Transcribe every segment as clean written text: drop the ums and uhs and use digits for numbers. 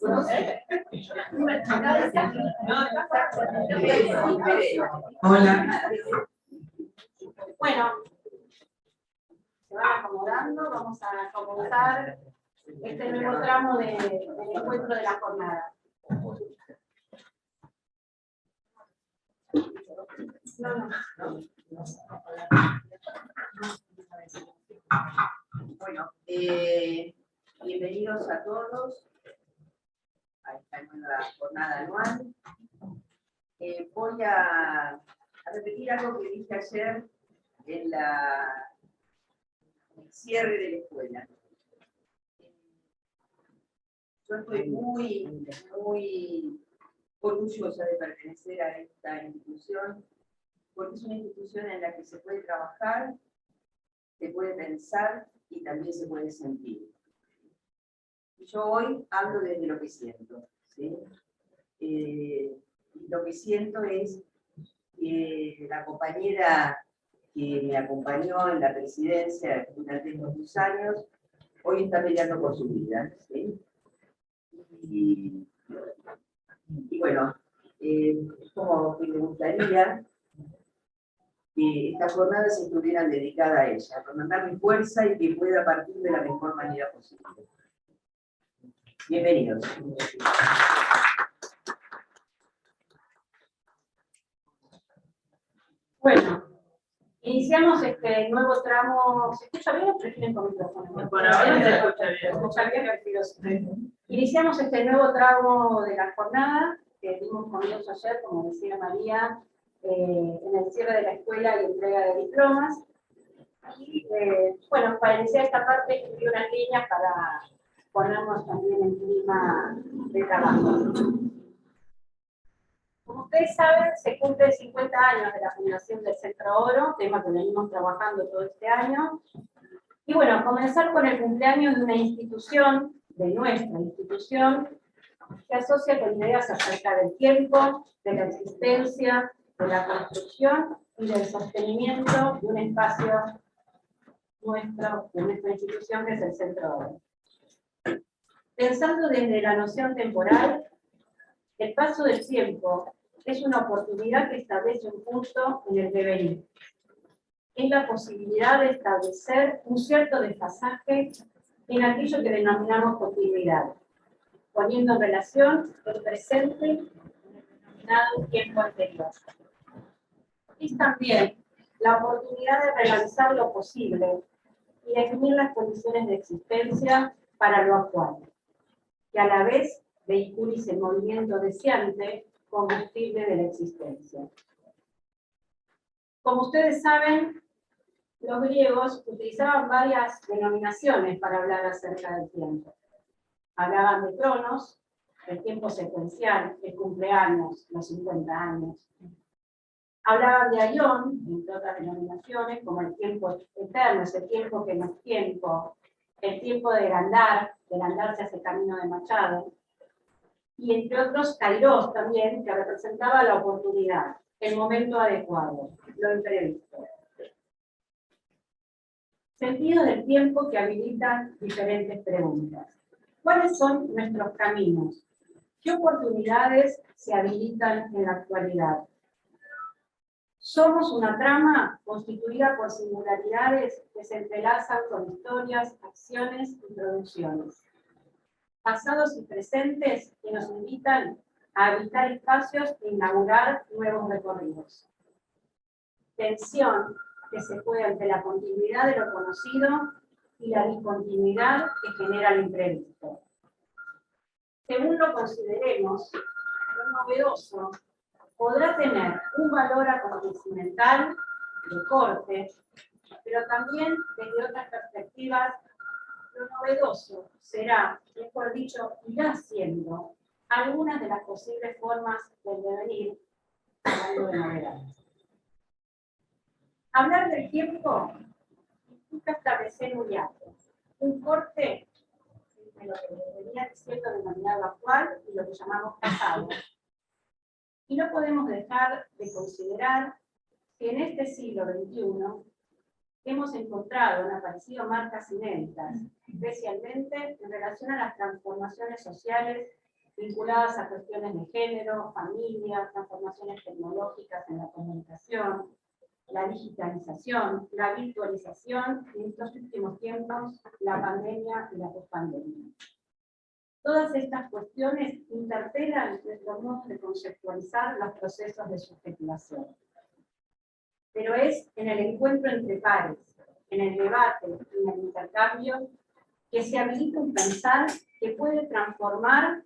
Hola. Bueno, se van acomodando, vamos a comenzar este nuevo tramo del encuentro de la jornada. Bueno, bienvenidos a todos a esta nueva jornada anual. Voy a repetir algo que dije ayer en el cierre de la escuela. Yo estoy muy orgullosa de pertenecer a esta institución, porque es una institución en la que se puede trabajar, se puede pensar y también se puede sentir. Yo hoy hablo desde lo que siento, ¿sí? Lo que siento es que la compañera que me acompañó en la presidencia durante estos años, hoy está peleando por su vida, ¿sí? Y bueno, como que me gustaría que estas jornadas estuvieran dedicadas a ella, para mandarle fuerza y que pueda partir de la mejor manera posible. Bienvenidos. Bueno, iniciamos este nuevo tramo. ¿Se escucha bien o prefieren con micrófono? Por ahora se escucha bien. Se escucha bien, prefiero. Iniciamos este nuevo tramo de la jornada que dimos comienzo ayer, como decía María, en el cierre de la escuela y entrega de diplomas. Y bueno, para iniciar esta parte escribí unas líneas para ponernos también en clima de trabajo. Como ustedes saben, se cumplen 50 años de la fundación del Centro Oro, tema que venimos trabajando todo este año. Y bueno, comenzar con el cumpleaños de una institución, de nuestra institución, que asocia con ideas acerca del tiempo, de la existencia, de la construcción y del sostenimiento de un espacio nuestro, de nuestra institución, que es el Centro Oro. Pensando desde la noción temporal, el paso del tiempo es una oportunidad que establece un punto en el devenir. Es la posibilidad de establecer un cierto desfasaje en aquello que denominamos continuidad, poniendo en relación el presente con el denominado tiempo anterior. Es también la oportunidad de realizar lo posible y definir las condiciones de existencia para lo actual, que a la vez vehiculice el movimiento deseante, combustible de la existencia. Como ustedes saben, los griegos utilizaban varias denominaciones para hablar acerca del tiempo. Hablaban de cronos, el tiempo secuencial, el cumpleaños, los 50 años. Hablaban de aion, entre otras denominaciones, como el tiempo eterno, ese tiempo que no es tiempo, el tiempo de andar se hace camino de Machado, y entre otros kairos también, que representaba la oportunidad, el momento adecuado, lo imprevisto. Sentido del tiempo que habilitan diferentes preguntas. ¿Cuáles son nuestros caminos? ¿Qué oportunidades se habilitan en la actualidad? Somos una trama constituida por singularidades que se entrelazan con historias, acciones y producciones. Pasados y presentes que nos invitan a habitar espacios e inaugurar nuevos recorridos. Tensión que se juega entre la continuidad de lo conocido y la discontinuidad que genera lo imprevisto. Según lo consideremos, lo novedoso podrá tener un valor acontecimental, de corte, pero también desde otras perspectivas. Lo novedoso será, mejor dicho, irá siendo algunas de las posibles formas del devenir, hablando de novedades. Hablar del tiempo implica establecer un hiato, un corte entre lo que venía siendo denominado actual y lo que llamamos pasado. Y no podemos dejar de considerar que en este siglo XXI hemos encontrado, han aparecido marcas inéditas, especialmente en relación a las transformaciones sociales vinculadas a cuestiones de género, familia, transformaciones tecnológicas en la comunicación, la digitalización, la virtualización y en estos últimos tiempos la pandemia y la pospandemia. Todas estas cuestiones interpelan nuestro modo de conceptualizar los procesos de subjetivación. Pero es en el encuentro entre pares, en el debate y en el intercambio que se habilita un pensar que puede transformar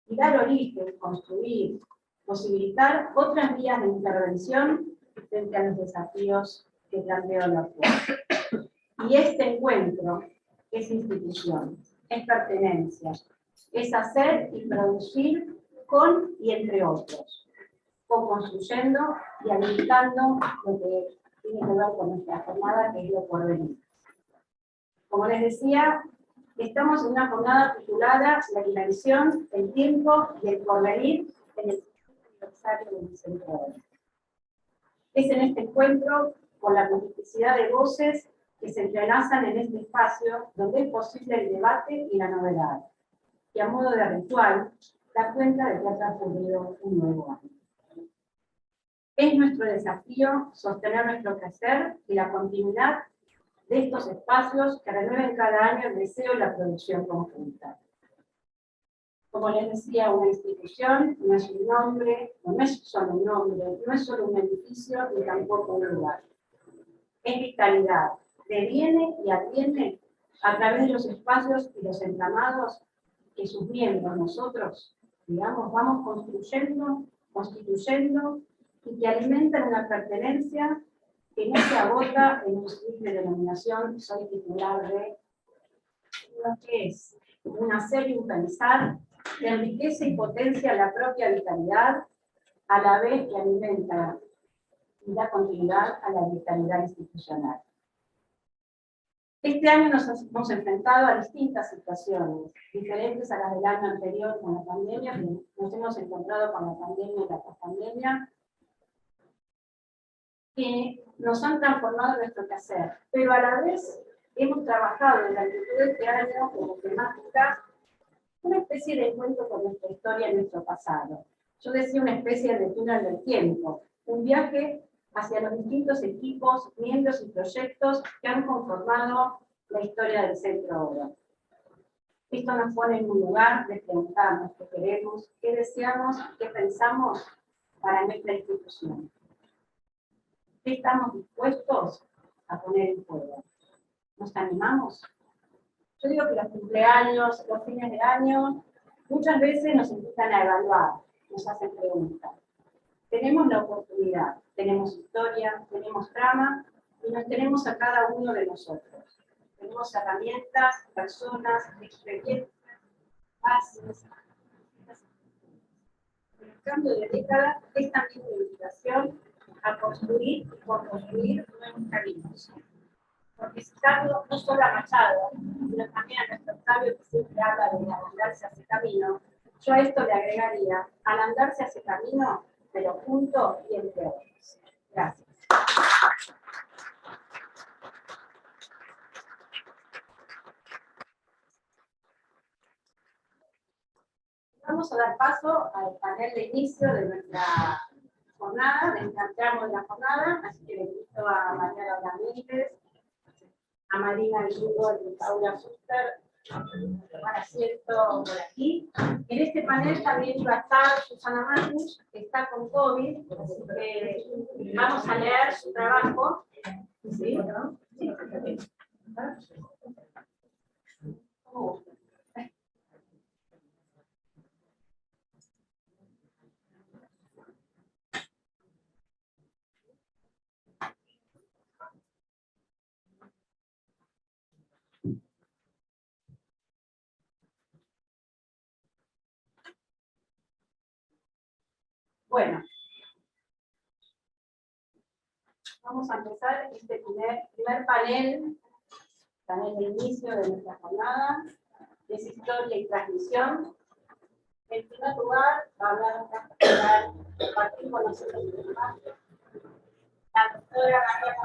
y dar origen, construir, posibilitar otras vías de intervención frente a los desafíos que plantea la actual. Y este encuentro es institución, es pertenencia, es hacer y producir con y entre otros, co-construyendo y habilitando lo que tiene que ver con nuestra jornada, que es lo porvenir. Como les decía, estamos en una jornada titulada La dimensión, el tiempo y el porvenir en el aniversario del centro. Es en este encuentro, con la multiplicidad de voces que se entrelazan en este espacio, donde es posible el debate y la novedad. Y a modo de ritual, da cuenta de que ha transcurrido un nuevo año. Es nuestro desafío sostener nuestro quehacer y la continuidad de estos espacios que renueven cada año el deseo y la producción conjunta. Como les decía, una institución no es un nombre, no es solo un nombre, no es solo un edificio ni tampoco un lugar. Es vitalidad, deviene y adviene a través de los espacios y los entramados que sus miembros, nosotros, digamos, vamos construyendo, constituyendo y que alimentan una pertenencia que no se agota en un simple denominación, soy titular de lo que es un hacer y un pensar que enriquece y potencia la propia vitalidad, a la vez que alimenta y da continuidad a la vitalidad institucional. Este año nos hemos enfrentado a distintas situaciones, diferentes a las del año anterior con la pandemia, nos hemos encontrado con la pandemia y la pospandemia, que nos han transformado nuestro quehacer, pero a la vez hemos trabajado durante todo este año como temática una especie de encuentro con nuestra historia y nuestro pasado. Yo decía una especie de túnel del tiempo, un viaje hacia los distintos equipos, miembros y proyectos que han conformado la historia del Centro ahora. Esto nos pone en un lugar de preguntarnos qué queremos, qué deseamos, qué pensamos para nuestra institución. ¿Qué estamos dispuestos a poner en juego? ¿Nos animamos? Yo digo que los cumpleaños, los fines de año, muchas veces nos invitan a evaluar, nos hacen preguntas. Tenemos la oportunidad, tenemos historia, tenemos trama, y nos tenemos a cada uno de nosotros. Tenemos herramientas, personas, experiencias, bases. El cambio de década es también una invitación a construir y construir nuevos caminos. Porque citarlo no solo a Machado, sino también a nuestro Octavio, que siempre habla de andarse hacia camino, yo a esto le agregaría, al andarse hacia camino, pero junto y entre otros. Gracias. Vamos a dar paso al panel de inicio de nuestra jornada, del tramo de la jornada, así que le invito a Mariana Ramírez, a Marina Guido y Paula Fuster, para asiento por aquí. En este panel también iba a estar Susana Matus, que está con COVID, así que vamos a leer su trabajo. ¿Sí? Sí. Bueno, vamos a empezar este primer panel de inicio de nuestra jornada, que es historia y transmisión. En primer lugar, va a hablar compartir con nosotros la doctora María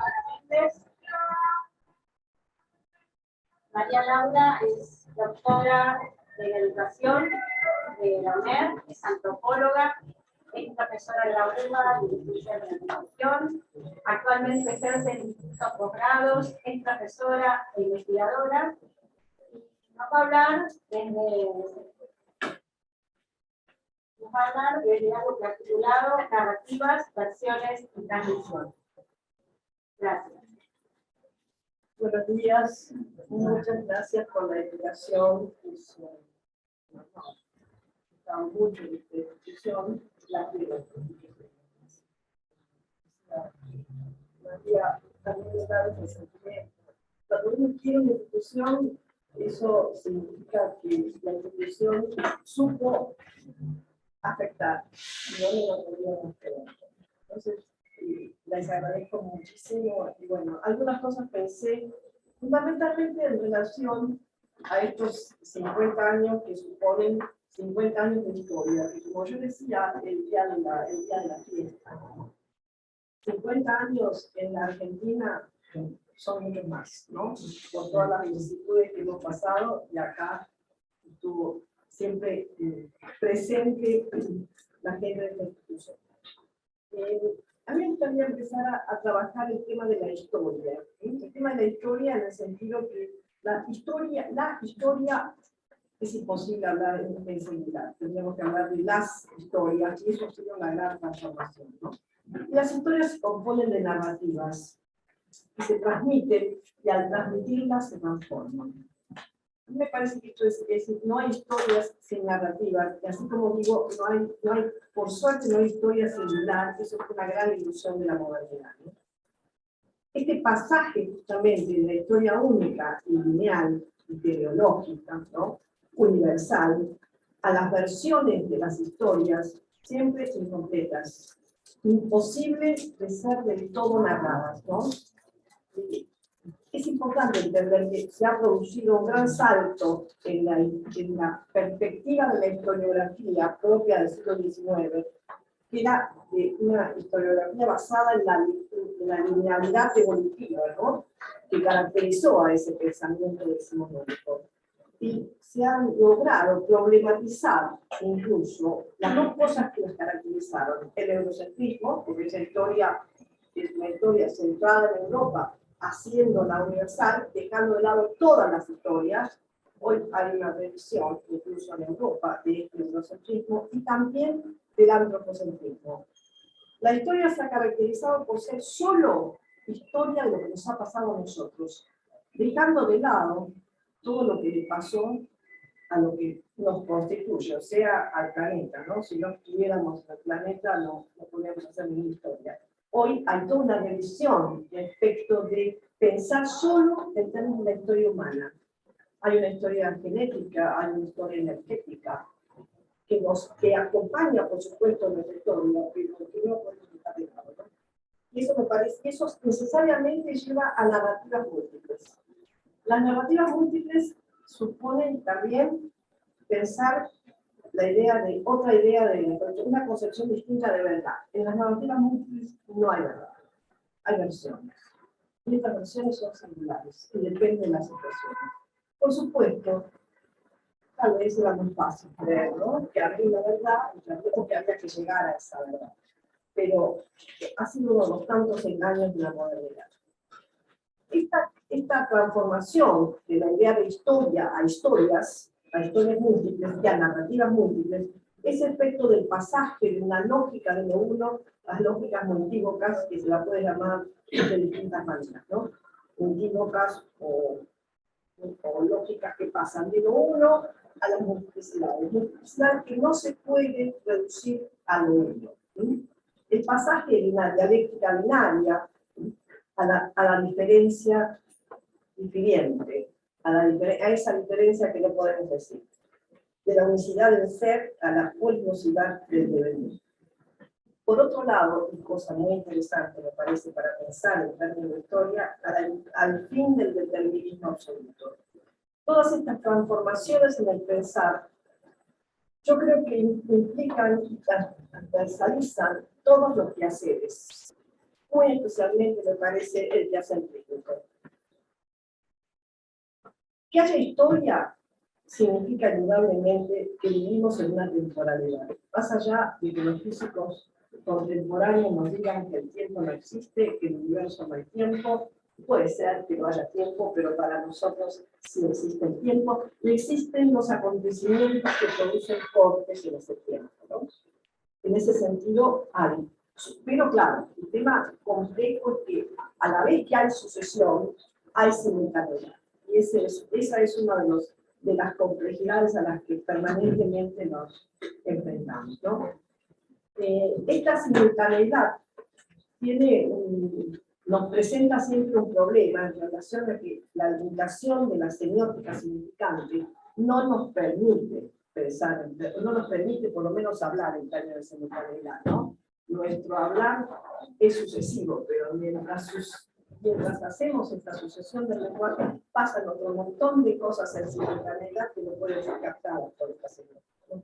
Méndez. María Laura es doctora en educación de la UNED, es antropóloga, es profesora de la UBA, licenciada en educación, actualmente ejerce en distintos posgrados, es profesora e investigadora, y nos va a hablar desde algo que ha titulado Narrativas, Versiones y Transmisión. Gracias. Buenos días, muchas gracias por la invitación. Está mucho de esta institución, la quiero. María también me da ese sentimiento. Cuando uno quiere una institución, eso significa que la institución supo afectar, y no lo podíamos hacer. Entonces, les agradezco muchísimo. Y bueno, algunas cosas pensé, fundamentalmente en relación a estos 50 años que suponen 50 años de historia, que como yo decía, el día de la fiesta. 50 años en la Argentina son muchos más, ¿no? Por todas las vicisitudes que hemos pasado, y acá estuvo siempre presente la gente de la institución. A mí me gustaría empezar a trabajar el tema de la historia. El tema de la historia en el sentido que la historia es imposible hablar en singular. Tendríamos que hablar de las historias, y eso sería una gran transformación, ¿no? Y las historias se componen de narrativas que se transmiten, y al transmitirlas se transforman. A mí me parece que esto no hay historias sin narrativas, y así como digo, no hay, por suerte no hay historia singular, eso es una gran ilusión de la modernidad, ¿no? Este pasaje justamente de la historia única y lineal, y teleológica, ¿no? Universal, a las versiones de las historias, siempre incompletas, imposible de ser del todo narradas, ¿no? Es importante entender que se ha producido un gran salto en la perspectiva de la historiografía propia del siglo XIX, que era una historiografía basada en la linealidad evolutiva, ¿no? Que caracterizó a ese pensamiento de ese momento. Y se han logrado problematizar incluso las dos cosas que las caracterizaron: el eurocentrismo, porque esa historia es una historia centrada en Europa, haciéndola universal, dejando de lado todas las historias. Hoy hay una revisión, incluso en Europa, de este eurocentrismo y también del antropocentrismo. La historia se ha caracterizado por ser solo historia de lo que nos ha pasado a nosotros, dejando de lado todo lo que le pasó a lo que nos constituye, o sea, al planeta, ¿no? Si no estuviéramos en el planeta, no podríamos hacer ninguna historia. Hoy hay toda una revisión respecto de pensar solo en términos de la historia humana. Hay una historia genética, hay una historia energética, que acompaña, por supuesto, nuestra historia, pero que no podemos dejar de lado, ¿no? Y eso me parece que eso necesariamente lleva a narrativas múltiples. Las narrativas múltiples suponen también pensar otra idea de una concepción distinta de verdad. En las narrativas múltiples no hay verdad, hay versiones. Y estas versiones son singulares y dependen de las situaciones. Por supuesto, tal vez era muy fácil creer, ¿no? Que había una verdad y que había que llegar a esa verdad. Pero ha sido uno de los tantos engaños de la modernidad. Esta transformación de la idea de historia a historias múltiples y a narrativas múltiples, es efecto del pasaje de una lógica de lo uno a las lógicas multívocas, que se la puede llamar de distintas maneras, ¿no? Multívocas o lógicas que pasan de lo uno a las multiplicidades. Multiplicidades que no se pueden reducir a lo uno. El pasaje de la dialéctica binaria a la diferencia difiriente, a esa diferencia que no podemos decir, de la unicidad del ser a la polinosidad del devenir. Por otro lado, y cosa muy interesante me parece para pensar en términos de historia, al fin del determinismo absoluto. Todas estas transformaciones en el pensar, yo creo que implican y transversalizan todos los quehaceres, muy especialmente me parece el quehacer técnico. Que haya historia significa indudablemente que vivimos en una temporalidad. Más allá de que los físicos contemporáneos nos digan que el tiempo no existe, que en el universo no hay tiempo, puede ser que no haya tiempo, pero para nosotros sí existe el tiempo, y existen los acontecimientos que producen cortes en ese tiempo, ¿no? En ese sentido, hay. Pero claro, el tema complejo es que a la vez que hay sucesión, hay simultaneidad. Y esa es una de las complejidades a las que permanentemente nos enfrentamos, ¿no? Esta simultaneidad nos presenta siempre un problema en relación a que la limitación de la semiótica significante no nos permite pensar, no nos permite por lo menos hablar en términos de simultaneidad, ¿no? Nuestro hablar es sucesivo, pero mientras hacemos esta sucesión del lenguaje, pasan otro montón de cosas en simultaneidad que no pueden ser captadas por esta semiótica.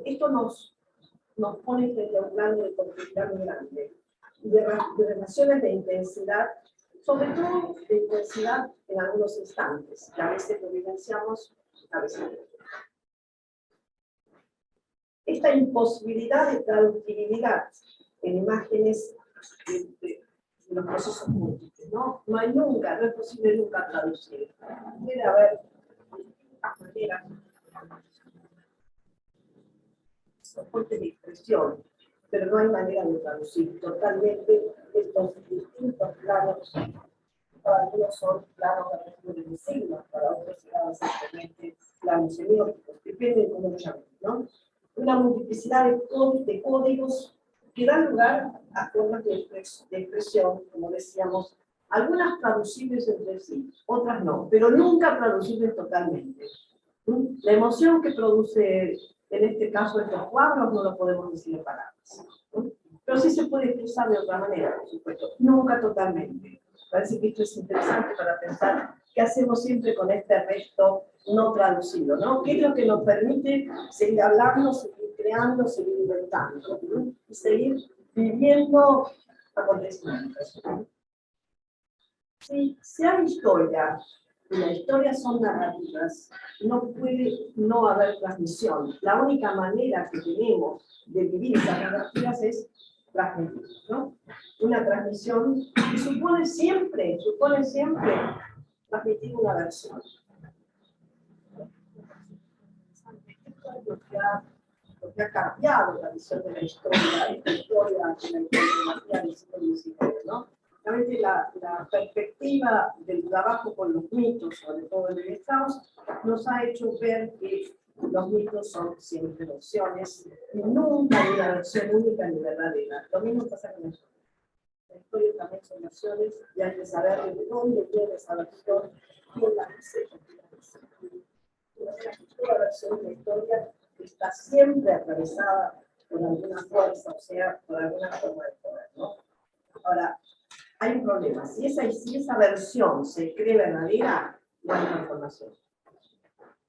Esto nos pone frente a un plano de complejidad muy grande, de relaciones de intensidad, sobre todo de intensidad en algunos instantes, que a veces lo vivenciamos, a veces no. Esta imposibilidad de traductibilidad en imágenes de los procesos múltiples, ¿no? No es posible nunca traducir. Debe haber maneras, soportes de expresión, pero no hay manera de traducir totalmente estos distintos planos. Para algunos son planos de signos, para otros serán simplemente planos semióticos, depende de cómo lo llamen, ¿no? Una multiplicidad de códigos que dan lugar a formas de expresión, como decíamos, algunas traducibles entre sí, otras no, pero nunca traducibles totalmente. La emoción que produce, en este caso, estos cuadros no lo podemos decir en palabras, ¿no? Pero sí se puede expresar de otra manera, por supuesto, nunca totalmente. Parece que esto es interesante para pensar qué hacemos siempre con este resto no traducido, ¿no? ¿Qué es lo que nos permite seguir hablando, seguir creando, seguir inventando, ¿no? Y seguir viviendo acontecimientos? Si hay historia, y las historias son narrativas, no puede no haber transmisión. La única manera que tenemos de vivir esas narrativas es transmitir, ¿no? Una transmisión que supone siempre transmitir una versión. Lo que ha cambiado la visión de la historia de la historiografía del siglo XIX, ¿no? Realmente la perspectiva del trabajo con los mitos, sobre todo en el Strauss, nos ha hecho ver que los mitos son siempre versiones, y nunca hay una versión única ni verdadera. Lo mismo pasa con la historia. La historia también son versiones, y hay que saber de dónde viene esa versión, quién la dice, toda versión de la historia está siempre atravesada por alguna fuerza, o sea, por alguna forma de poder, ¿no? Ahora, hay un problema. Si esa versión se cree verdadera, no hay transformación.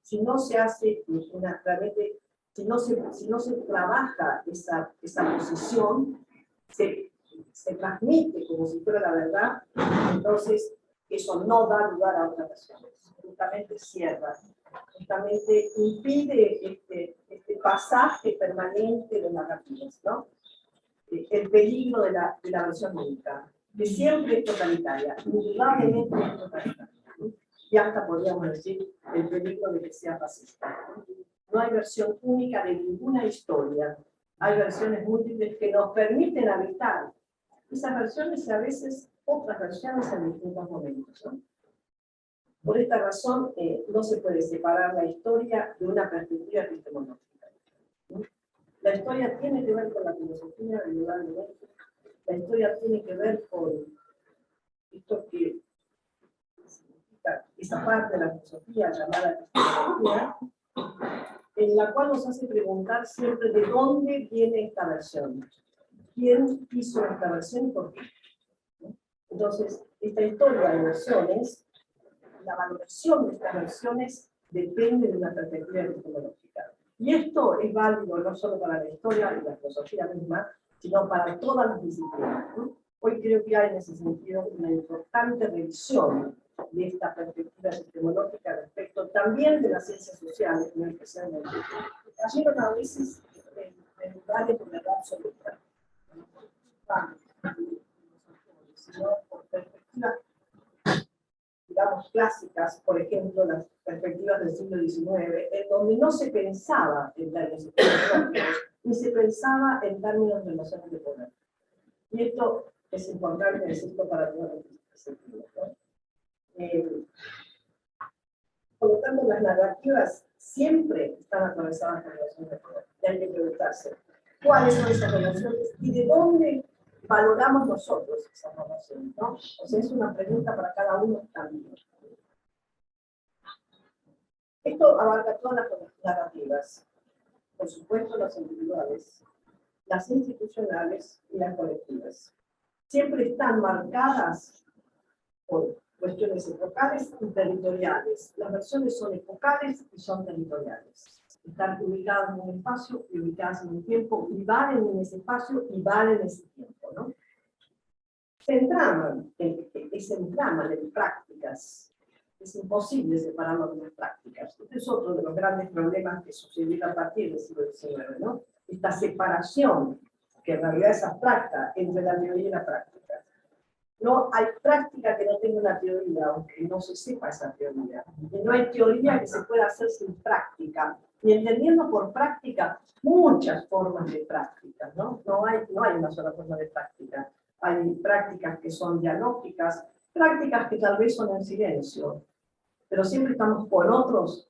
Si no se hace realmente, si no se trabaja esa posición, se transmite como si fuera la verdad, entonces eso no da lugar a otras versiones. Justamente cierra, justamente impide este pasaje permanente de narrativas, ¿no? El peligro de la versión única, que siempre es totalitaria, indudablemente es totalitaria, ¿no? Y hasta podríamos decir el peligro de que sea fascista. No hay versión única de ninguna historia, hay versiones múltiples que nos permiten habitar esas versiones y a veces otras versiones en distintos momentos, ¿no? Por esta razón, no se puede separar la historia de una perspectiva epistemológica, ¿no? La historia tiene que ver con la filosofía, indudablemente. La historia tiene que ver con esto que significa esa parte de la filosofía llamada epistemología, en la cual nos hace preguntar siempre de dónde viene esta versión. ¿Quién hizo esta versión y por qué? Entonces, esta historia de versiones, la valoración de estas versiones depende de una perspectiva epistemológica. Y esto es válido no solo para la historia y la filosofía misma, sino para todas las disciplinas, ¿no? Hoy creo que hay en ese sentido una importante revisión de esta perspectiva epistemológica respecto también de las ciencias sociales, muy especialmente, cayeron a veces en lugares de verdad absoluta. Sino por perspectivas, digamos, clásicas, por ejemplo, las perspectivas del siglo XIX, en donde no se pensaba en términos epistemológicos, ni se pensaba en términos de nociones de poder. Y esto es importante decirlo para todos los sentidos, ¿no? Por lo tanto, las narrativas siempre están atravesadas por relaciones de poder. Y hay que preguntarse cuáles son esas relaciones y de dónde valoramos nosotros esas relaciones, ¿no? O sea, es una pregunta para cada uno también. Esto abarca todas las narrativas, por supuesto las individuales, las institucionales y las colectivas. Siempre están marcadas por cuestiones epocales y territoriales. Las versiones son epocales y son territoriales. Están ubicadas en un espacio y ubicadas en un tiempo, y valen en ese espacio y valen en ese tiempo, ¿no? Se entraman en prácticas. Es imposible separarlo de las prácticas. Este es otro de los grandes problemas que sucedieron a partir del siglo XIX, ¿no? Esta separación, que en realidad es abstracta, entre la teoría y la práctica. No hay práctica que no tenga una teoría, aunque no se sepa esa teoría. Y no hay teoría que se pueda hacer sin práctica. Y entendiendo por práctica muchas formas de práctica, ¿no? No hay una sola forma de práctica. Hay prácticas que son dialógicas, prácticas que tal vez son en silencio, pero siempre estamos con otros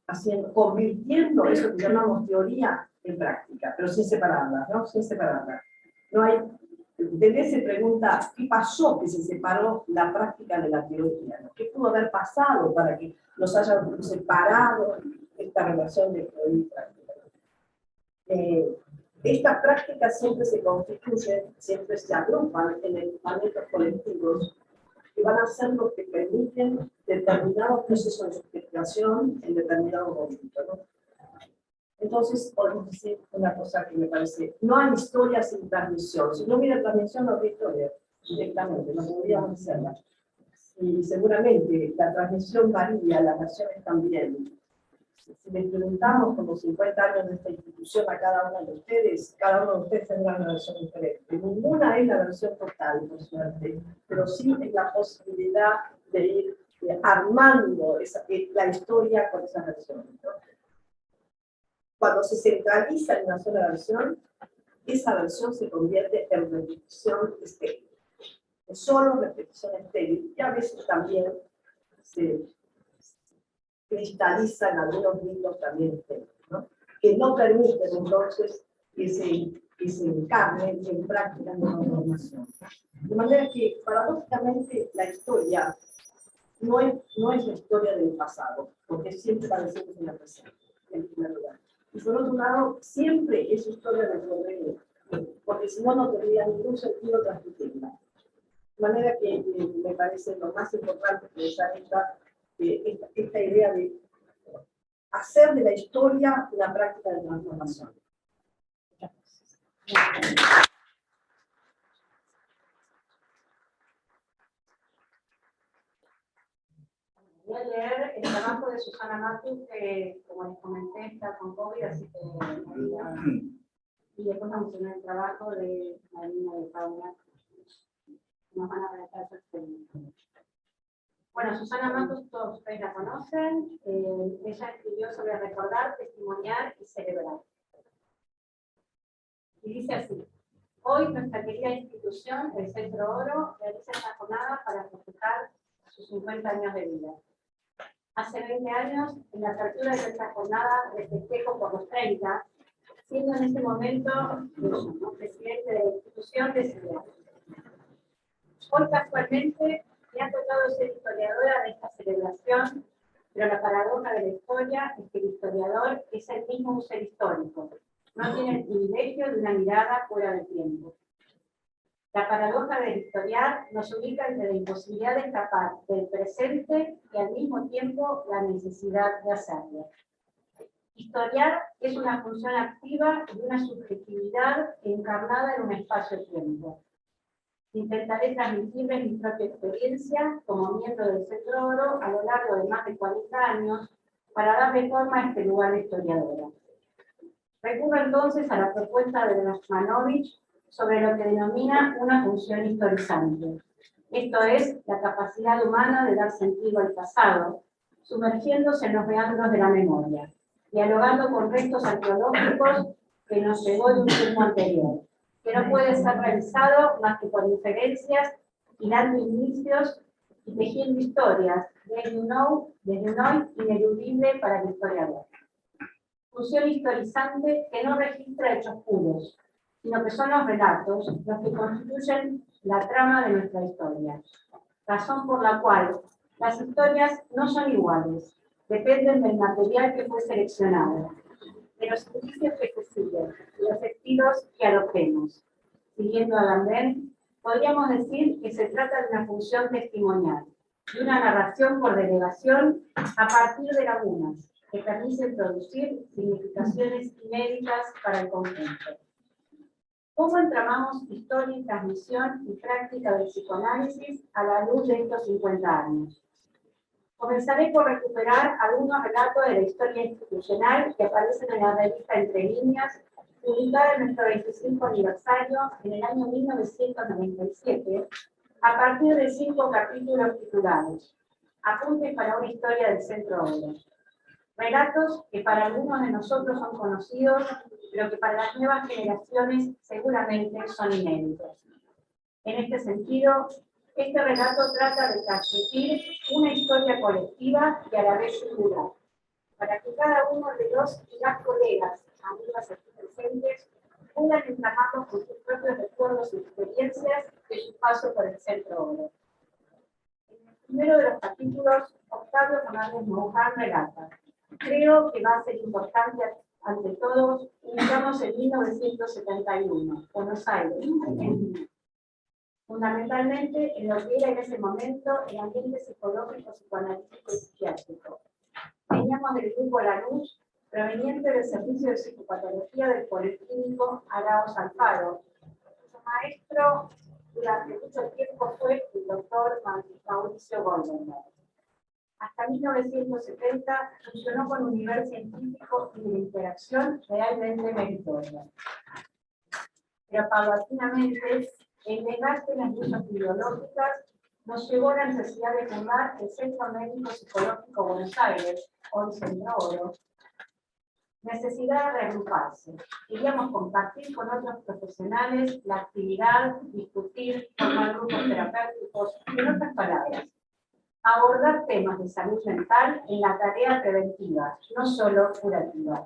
convirtiendo eso que llamamos teoría en práctica, pero sin separarlas, ¿no? Sin separarlas. No hay. Desde se pregunta, ¿qué pasó que se separó la práctica de la teoría? ¿No? ¿Qué pudo haber pasado para que nos hayan separado esta relación de teoría y práctica? Estas prácticas siempre se constituyen, siempre se agrupan en equipamientos colectivos que van a ser los que permiten determinados procesos de subjetivación en determinado momento, ¿no? Entonces, podemos decir una cosa que me parece, no hay historia sin transmisión. Si no hubiera transmisión, no habría historia, directamente, no podríamos hacerla. Y seguramente la transmisión varía, las versiones también. Si les preguntamos como 50 años de esta institución a cada uno de ustedes, cada uno de ustedes tendrá una versión diferente. Ninguna es la versión total, por suerte, pero sí es la posibilidad de ir armando la historia con esas versiones, ¿no? Cuando se centraliza en una sola versión, esa versión se convierte en repetición estéril. Es solo repetición estéril, y a veces también se cristaliza en algunos mitos también estériles, ¿no? Que no permiten entonces que se encarne en prácticas de transformación. De manera que, paradójicamente, la historia no es la historia del pasado, porque siempre la decimos en la presente, en primer lugar. Y por otro lado, siempre es historia del porvenir, porque si no, no tendría ningún sentido transmitirla. De manera que me parece lo más importante pensar esta idea de hacer de la historia una práctica de transformación. Voy a leer el trabajo de Susana Matus, que como les comenté está con COVID, así que y después vamos a tener el trabajo de Marina de Paula, que nos van a presentar su experiencia. Bueno, Susana Matus, todos ustedes la conocen. Ella escribió sobre recordar, testimoniar y celebrar. Y dice así: hoy nuestra querida institución, el Centro Oro, realiza esta jornada para festejar sus 50 años de vida. Hace 20 años, en la apertura de nuestra jornada de festejo por los 30, siendo en ese momento ¿no? presidente de la institución, decía: hoy casualmente me ha tocado ser historiadora de esta celebración, pero la paradoja de la historia es que el historiador es el mismo un ser histórico, no tiene el privilegio de una mirada fuera del tiempo. La paradoja del historiar nos ubica entre la imposibilidad de escapar del presente y al mismo tiempo la necesidad de hacerlo. Historiar es una función activa y una subjetividad encarnada en un espacio-tiempo. Intentaré transmitirles mi propia experiencia como miembro del Centro Oro a lo largo de más de 40 años para darle forma a este lugar de historiadora. Recurro entonces a la propuesta de Rachmanovich sobre lo que denomina una función historizante. Esto es, la capacidad humana de dar sentido al pasado, sumergiéndose en los meandros de la memoria, dialogando con restos arqueológicos que nos llegó de un tiempo anterior, que no puede ser realizado más que por inferencias, hilando inicios y tejiendo historias desde un hoy ineludible para el historiador. Función historizante que no registra hechos puros, sino que son los relatos los que constituyen la trama de nuestra historia. Razón por la cual las historias no son iguales, dependen del material que fue seleccionado, de los indicios que se siguen, de los estilos que adoptemos. Siguiendo a Lambert, podríamos decir que se trata de una función testimonial, de una narración por delegación a partir de lagunas, que permiten producir significaciones inéditas para el conjunto. ¿Cómo entramamos historia y transmisión y práctica del psicoanálisis a la luz de estos 50 años? Comenzaré por recuperar algunos relatos de la historia institucional que aparecen en la revista Entre Líneas, publicada en nuestro 25 aniversario en el año 1997, a partir de 5 capítulos titulados Apuntes para una historia del Centro Oro. Relatos que para algunos de nosotros son conocidos, pero que para las nuevas generaciones seguramente son inéditos. En este sentido, este relato trata de transmitir una historia colectiva y a la vez singular, para que cada uno de los y las colegas, amigas aquí presentes, puedan entramarnos con sus propios recuerdos y experiencias de su paso por el Centro Oro. En el primero de los capítulos, Octavio Fernández Mouján relata: creo que va a ser importante, ante todo, iniciamos en 1971, Buenos Aires, Argentina. Fundamentalmente en lo que era en ese momento el ambiente psicológico, psicoanalítico y psiquiátrico. Veníamos del grupo Lanús, proveniente del servicio de psicopatología del Policlínico Arauz Alfaro. Su maestro durante mucho tiempo fue el doctor Mauricio Goldenberg. Hasta 1970 funcionó con un nivel científico y de interacción realmente meritorio. Pero paulatinamente, el desgaste en las luchas ideológicas nos llevó a la necesidad de fundar el Centro Médico Psicológico Buenos Aires, hoy Centro Oro. Necesidad de reagruparse. Queríamos compartir con otros profesionales la actividad, discutir, formar grupos terapéuticos, en otras palabras, abordar temas de salud mental en la tarea preventiva, no solo curativa.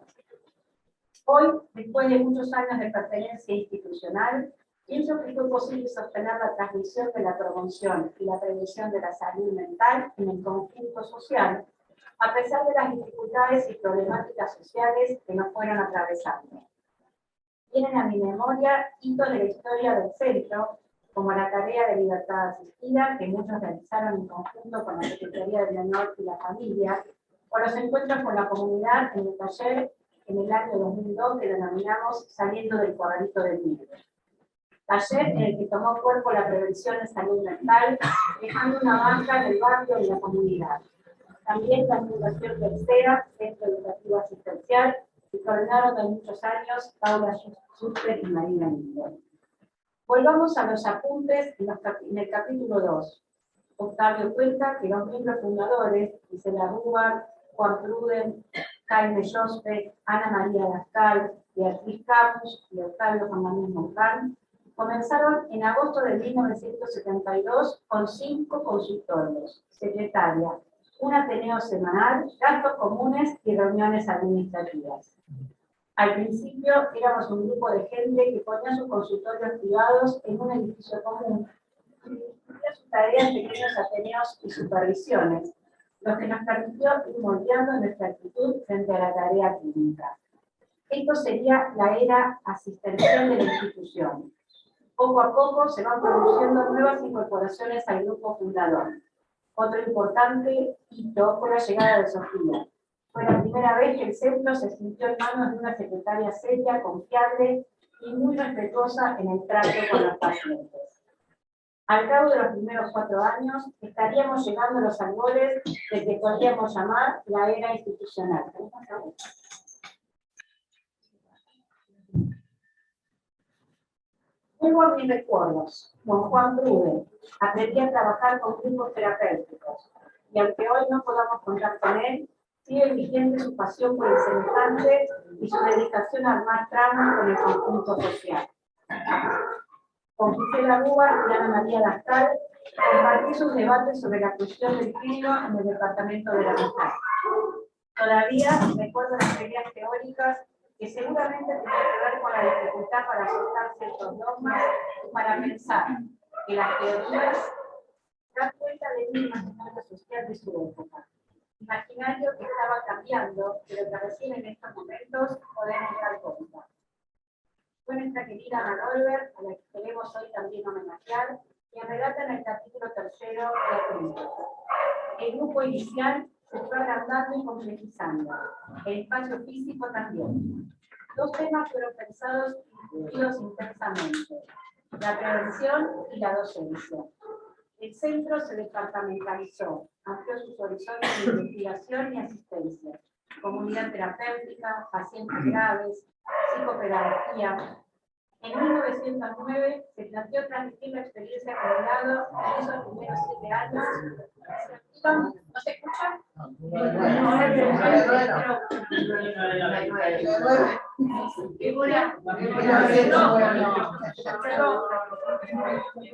Hoy, después de muchos años de pertenencia institucional, pienso que fue posible sostener la transmisión de la promoción y la prevención de la salud mental en el conjunto social, a pesar de las dificultades y problemáticas sociales que nos fueron atravesando. Vienen a mi memoria hitos de la historia del centro, como la tarea de libertad asistida, que muchos realizaron en conjunto con la Secretaría de Honor y la Familia, o los encuentros con la comunidad en el taller en el año 2002 que denominamos Saliendo del Corralito del Vidrio. Taller en el que tomó cuerpo la prevención en salud mental, dejando una marca en el barrio y la comunidad. También la Fundación Tercera, Centro Educativo Asistencial, que coordinaron de muchos años Paula Schuster y Marina Miller. Volvamos a los apuntes en el capítulo 2. Octavio cuenta que los miembros fundadores, Gisela Rúa, Juan Pruden, Jaime Jospe, Ana María Lascal, Beatriz Camus y Octavio Fernández Mouján, comenzaron en agosto de 1972 con 5 consultorios, secretaria, un ateneo semanal, gastos comunes y reuniones administrativas. Al principio éramos un grupo de gente que ponía sus consultorios privados en un edificio común y dirigía sus tareas en pequeños ateneos y supervisiones, lo que nos permitió ir moldeando nuestra actitud frente a la tarea clínica. Esto sería la era asistencial de la institución. Poco a poco se van produciendo nuevas incorporaciones al grupo fundador. Otro importante hito fue la llegada de Sofía. Fue la primera vez que el centro se sintió en manos de una secretaria seria, confiable y muy respetuosa en el trato con los pacientes. Al cabo de los primeros 4 años, estaríamos llegando a los albores de que podríamos llamar la era institucional. Vuelvo a mis recuerdos. Don Juan Brude aprendí a trabajar con grupos terapéuticos, y aunque hoy no podamos contar con él, sigue vigente su pasión por el semejante y su dedicación a armar tramas con el conjunto social. Con Gisela Rúa y Ana María Lascal, compartí sus debates sobre la cuestión del género en el departamento de la mujer. Todavía recuerdo las peleas teóricas que seguramente tenían que ver con la dificultad para aceptar ciertos dogmas y para pensar que las teorías dan cuenta del imaginario social de su época. Imaginario que estaba cambiando, pero que recién en estos momentos podemos dar cuenta. Fue nuestra querida Ana Goldberg, a la que queremos hoy también homenajear, quien relata en el capítulo 3 de la película. El grupo inicial se fue agrandando y complejizando, el espacio físico también. 2 temas fueron pensados y discutidos intensamente: la prevención y la docencia. El centro se departamentalizó, amplió sus horizontes de investigación y asistencia, comunidad terapéutica, pacientes graves, psicopedagogía. En 1909 se planteó transmitir la experiencia acumulada en esos primeros 7 años. ¿No se escucha?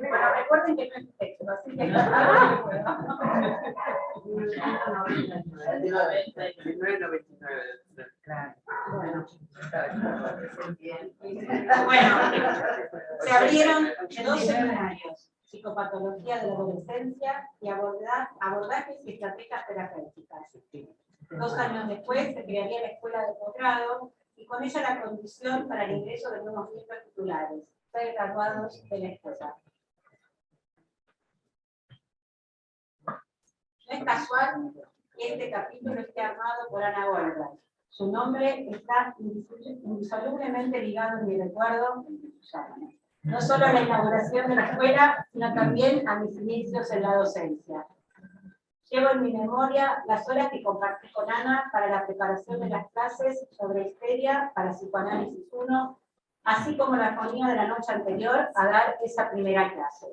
Bueno, recuerden que no es texto, así que bueno, se abrieron 2 seminarios: psicopatología de la adolescencia y abordajes y estrategias terapéuticas. 2 años después se crearía la escuela de posgrado y con ella la condición para el ingreso de nuevos miembros titulares, 6 graduados de la escuela. No es casual que este capítulo esté armado por Ana Goldberg. Su nombre está indisolublemente ligado en mi recuerdo, no solo a la inauguración de la escuela, sino también a mis inicios en la docencia. Llevo en mi memoria las horas que compartí con Ana para la preparación de las clases sobre histeria para Psicoanálisis 1, así como la agonía de la noche anterior a dar esa primera clase.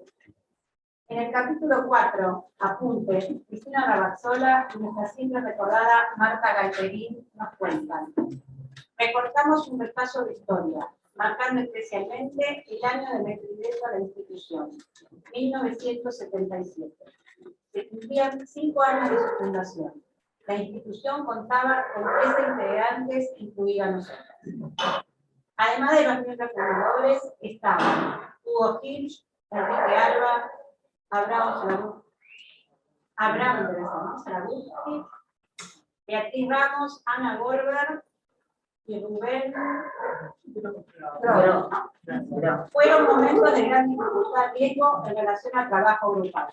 En el capítulo 4, Apunte, Cristina Rabazzola y nuestra siempre recordada Marta Galperín nos cuentan. Recortamos un repaso de historia, marcando especialmente el año de nuestro ingreso a la institución, 1977. Se cumplían 5 años de su fundación. La institución contaba con 13 integrantes, incluida nosotros. Además de los miembros fundadores, estaban Hugo Hirsch, Enrique Alba, Abraham Sarabuski, Beatriz Ramos, Ana Goldberg y Rubén. Fueron momentos de gran dificultad riesgo en relación al trabajo grupal.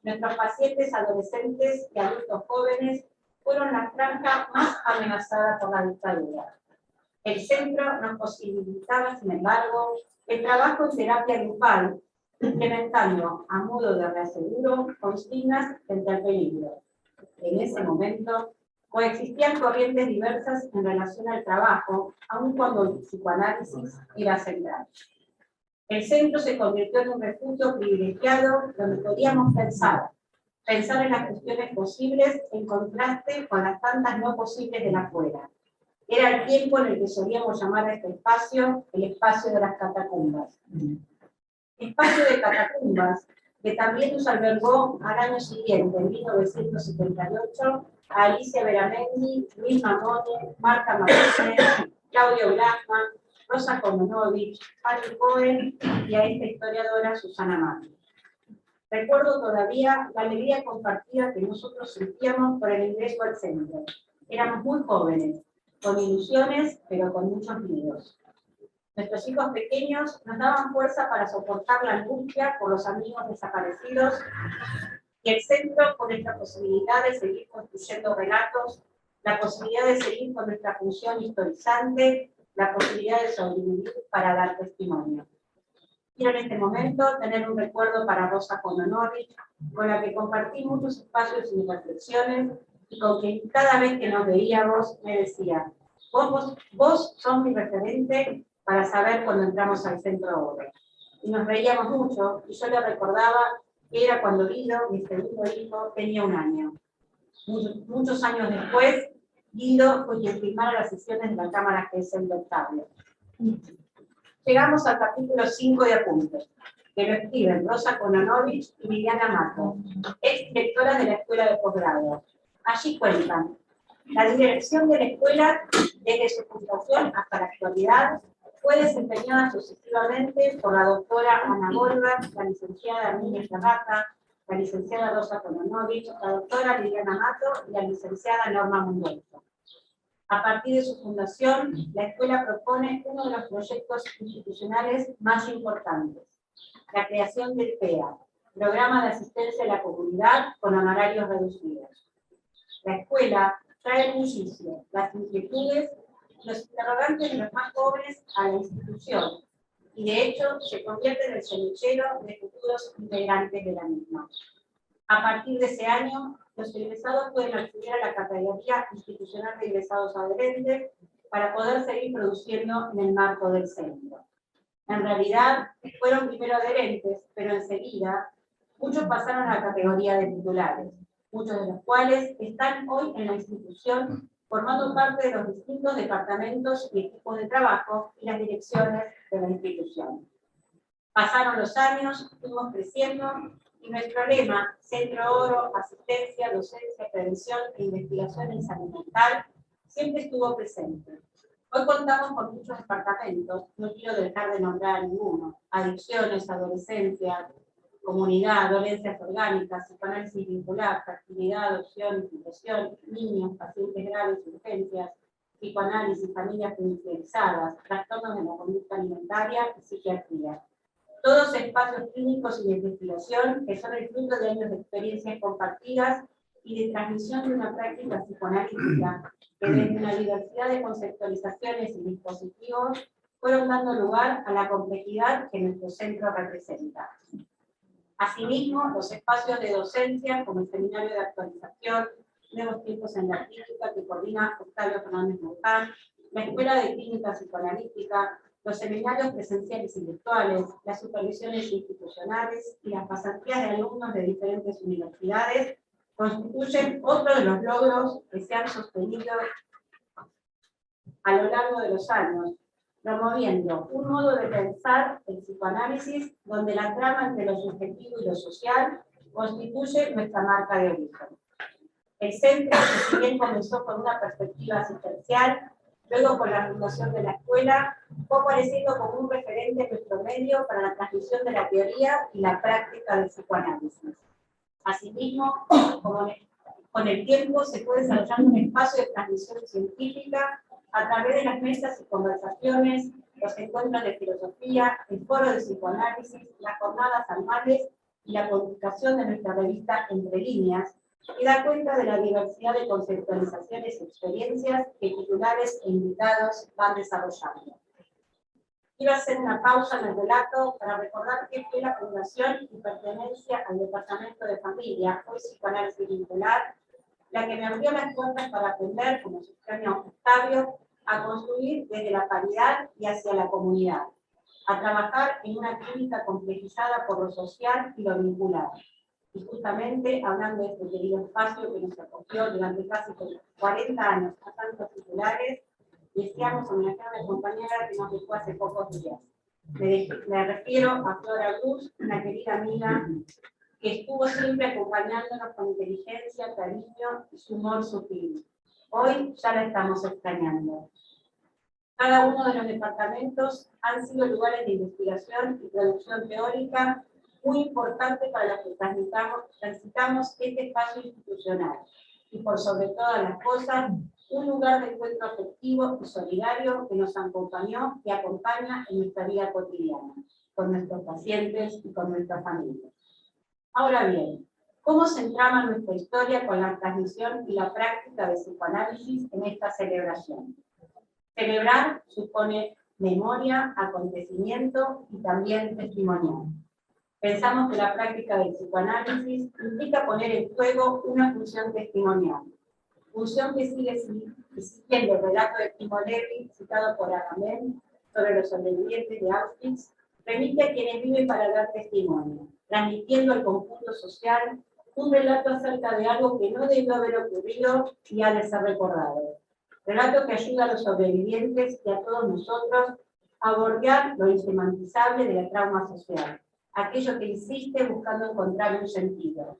Nuestros pacientes adolescentes y adultos jóvenes fueron la franja más amenazada por la dictadura. El centro nos posibilitaba, sin embargo, el trabajo en terapia grupal, implementando a modo de reaseguro consignas frente al peligro. En ese momento, coexistían corrientes diversas en relación al trabajo, aun cuando el psicoanálisis era central. El centro se convirtió en un refugio privilegiado donde podíamos pensar en las cuestiones posibles en contraste con las tantas no posibles de la afuera. Era el tiempo en el que solíamos llamar a este espacio el espacio de las catacumbas. Espacio de catacumbas que también nos albergó al año siguiente, en 1978, a Alicia Veramendi, Luis Mamone, Marta Martínez, Claudio Blackman, Rosa Komunovich, Fanny Cohen y a esta historiadora Susana Mati. Recuerdo todavía la alegría compartida que nosotros sentíamos por el ingreso al centro. Éramos muy jóvenes, con ilusiones, pero con muchos miedos. Nuestros hijos pequeños nos daban fuerza para soportar la angustia por los amigos desaparecidos y el centro por nuestra posibilidad de seguir construyendo relatos, la posibilidad de seguir con nuestra función historizante, la posibilidad de sobrevivir para dar testimonio. Quiero en este momento tener un recuerdo para Rosa Kononovich, con la que compartí muchos espacios y reflexiones, y con quien cada vez que nos veíamos me decía, vos sos mi referente para saber cuando entramos al centro Oro. Y nos reíamos mucho, y yo le recordaba que era cuando Guido, mi segundo hijo, tenía 1 año. Muchos años después, Guido fue quien filmara las sesiones de la Cámara GESEL de Octavio. Llegamos al capítulo 5 de Apuntes, que lo escriben Rosa Kononovich y Liliana Mato, ex directora de la Escuela de Posgrado. Allí cuentan, la dirección de la escuela, desde su fundación hasta la actualidad, fue desempeñada sucesivamente por la doctora Ana Goldberg, la licenciada Herminia Serrata, la licenciada Rosa Kononovich, la doctora Liliana Mato y la licenciada Norma Mungueto. A partir de su fundación, la escuela propone uno de los proyectos institucionales más importantes, la creación del PEA, Programa de Asistencia a la Comunidad con Honorarios Reducidos. La escuela trae el bullicio, las inquietudes, los interrogantes de los más jóvenes a la institución, y de hecho se convierte en el semillero de futuros integrantes de la misma. A partir de ese año, los egresados pueden acceder a la categoría institucional de egresados adherentes para poder seguir produciendo en el marco del centro. En realidad, fueron primero adherentes, pero enseguida, muchos pasaron a la categoría de titulares, muchos de los cuales están hoy en la institución formando parte de los distintos departamentos y equipos de trabajo y las direcciones de la institución. Pasaron los años, fuimos creciendo, y nuestro lema, Centro Oro, Asistencia, Docencia, Prevención e Investigación en Salud Mental, siempre estuvo presente. Hoy contamos con muchos departamentos, no quiero dejar de nombrar ninguno: adicciones, adolescencia, comunidad, dolencias orgánicas, psicoanálisis vincular, fertilidad, adopción, depresión, niños, pacientes graves, urgencias, psicoanálisis, familias judicializadas, trastornos de la conducta alimentaria y psiquiatría. Todos espacios clínicos y de investigación que son el fruto de años de experiencias compartidas y de transmisión de una práctica psicoanalítica que desde una diversidad de conceptualizaciones y dispositivos fueron dando lugar a la complejidad que nuestro centro representa. Asimismo, los espacios de docencia, como el Seminario de Actualización, Nuevos Tiempos en la Clínica, que coordina Octavio Fernández Montán, la Escuela de Clínica Psicoanalítica, los seminarios presenciales y virtuales, las supervisiones institucionales y las pasantías de alumnos de diferentes universidades constituyen otro de los logros que se han sostenido a lo largo de los años, promoviendo un modo de pensar el psicoanálisis donde la trama entre lo subjetivo y lo social constituye nuestra marca de origen. El centro, que si bien comenzó con una perspectiva asistencial, luego con la fundación de la escuela, fue apareciendo como un referente en nuestro medio para la transmisión de la teoría y la práctica del psicoanálisis. Asimismo, con el tiempo se fue desarrollando un espacio de transmisión científica a través de las mesas y conversaciones, los encuentros de filosofía, el foro de psicoanálisis, las jornadas anuales y la publicación de nuestra revista Entre Líneas, y da cuenta de la diversidad de conceptualizaciones y experiencias que titulares e invitados van desarrollando. Quiero hacer una pausa en el relato para recordar que fue la fundación y pertenencia al Departamento de Familia, hoy Psicoanálisis Vincular, la que me abrió las puertas para aprender, como sugería Octavio, a construir desde la paridad y hacia la comunidad, a trabajar en una clínica complejizada por lo social y lo vincular. Y justamente, hablando de este querido espacio que nos acogió durante casi 40 años a tantos titulares, deseamos homenajear a una compañera que nos dejó hace pocos días. Me refiero a Flora Luz, una querida amiga que estuvo siempre acompañándonos con inteligencia, cariño y su humor sutil. Hoy ya la estamos extrañando. Cada uno de los departamentos han sido lugares de investigación y producción teórica muy importante para los que transitamos este espacio institucional. Y por sobre todas las cosas, un lugar de encuentro afectivo y solidario que nos acompañó y acompaña en nuestra vida cotidiana, con nuestros pacientes y con nuestra familia. Ahora bien, ¿cómo se entrama nuestra historia con la transmisión y la práctica de psicoanálisis en esta celebración? Celebrar supone memoria, acontecimiento y también testimonial. Pensamos que la práctica del psicoanálisis implica poner en juego una función testimonial, función que sigue siguiendo el relato de Primo Levi, citado por Agamben, sobre los sobrevivientes de Auschwitz, remite a quienes viven para dar testimonio, transmitiendo al conjunto social un relato acerca de algo que no debió haber ocurrido y ha de ser recordado. Relato que ayuda a los sobrevivientes y a todos nosotros a abordar lo insemantizable de la trauma social, aquello que insiste buscando encontrar un sentido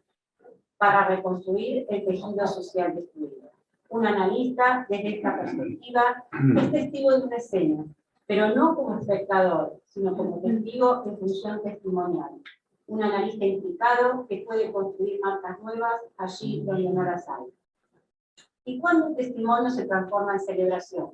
para reconstruir el tejido social destruido. Un analista, desde esta perspectiva, es testigo de una escena, pero no como espectador, sino como testigo en función testimonial. Un analista implicado que puede construir marcas nuevas allí donde no las hay. ¿Y cuándo un testimonio se transforma en celebración?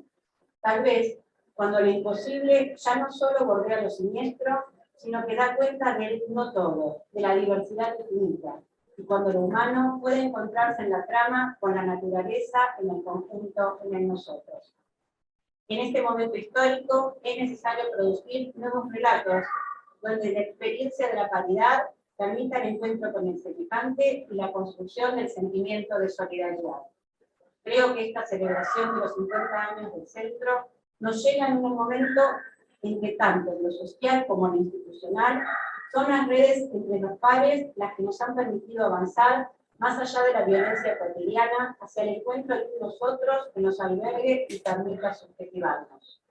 Tal vez cuando lo imposible ya no solo bordea lo siniestro, sino que da cuenta del no todo, de la diversidad infinita, y cuando lo humano puede encontrarse en la trama con la naturaleza, en el conjunto, en el nosotros. En este momento histórico es necesario producir nuevos relatos, donde la experiencia de la paridad permita el encuentro con el semejante y la construcción del sentimiento de solidaridad. Creo que esta celebración de los 50 años del centro nos llega en un momento en que tanto en lo social como en lo institucional son las redes entre los pares las que nos han permitido avanzar más allá de la violencia cotidiana hacia el encuentro de nosotros que nos albergue y permita subjetivarnos.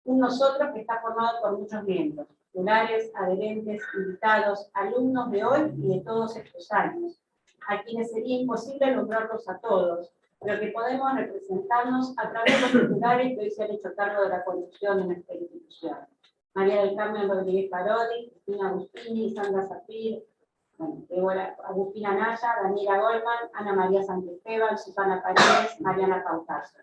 Un nosotros que está formado por muchos miembros, titulares, adherentes, invitados, alumnos de hoy y de todos estos años, a quienes sería imposible nombrarlos a todos, pero que podemos representarnos a través de los titulares que hoy se han hecho cargo de la conducción de nuestra institución. María del Carmen Rodríguez Parodi, Cristina Agustini, Sandra Zafir, Agustina Naya, Daniela Goldman, Ana María Santesteban, Susana Paredes, Mariana Pautazo.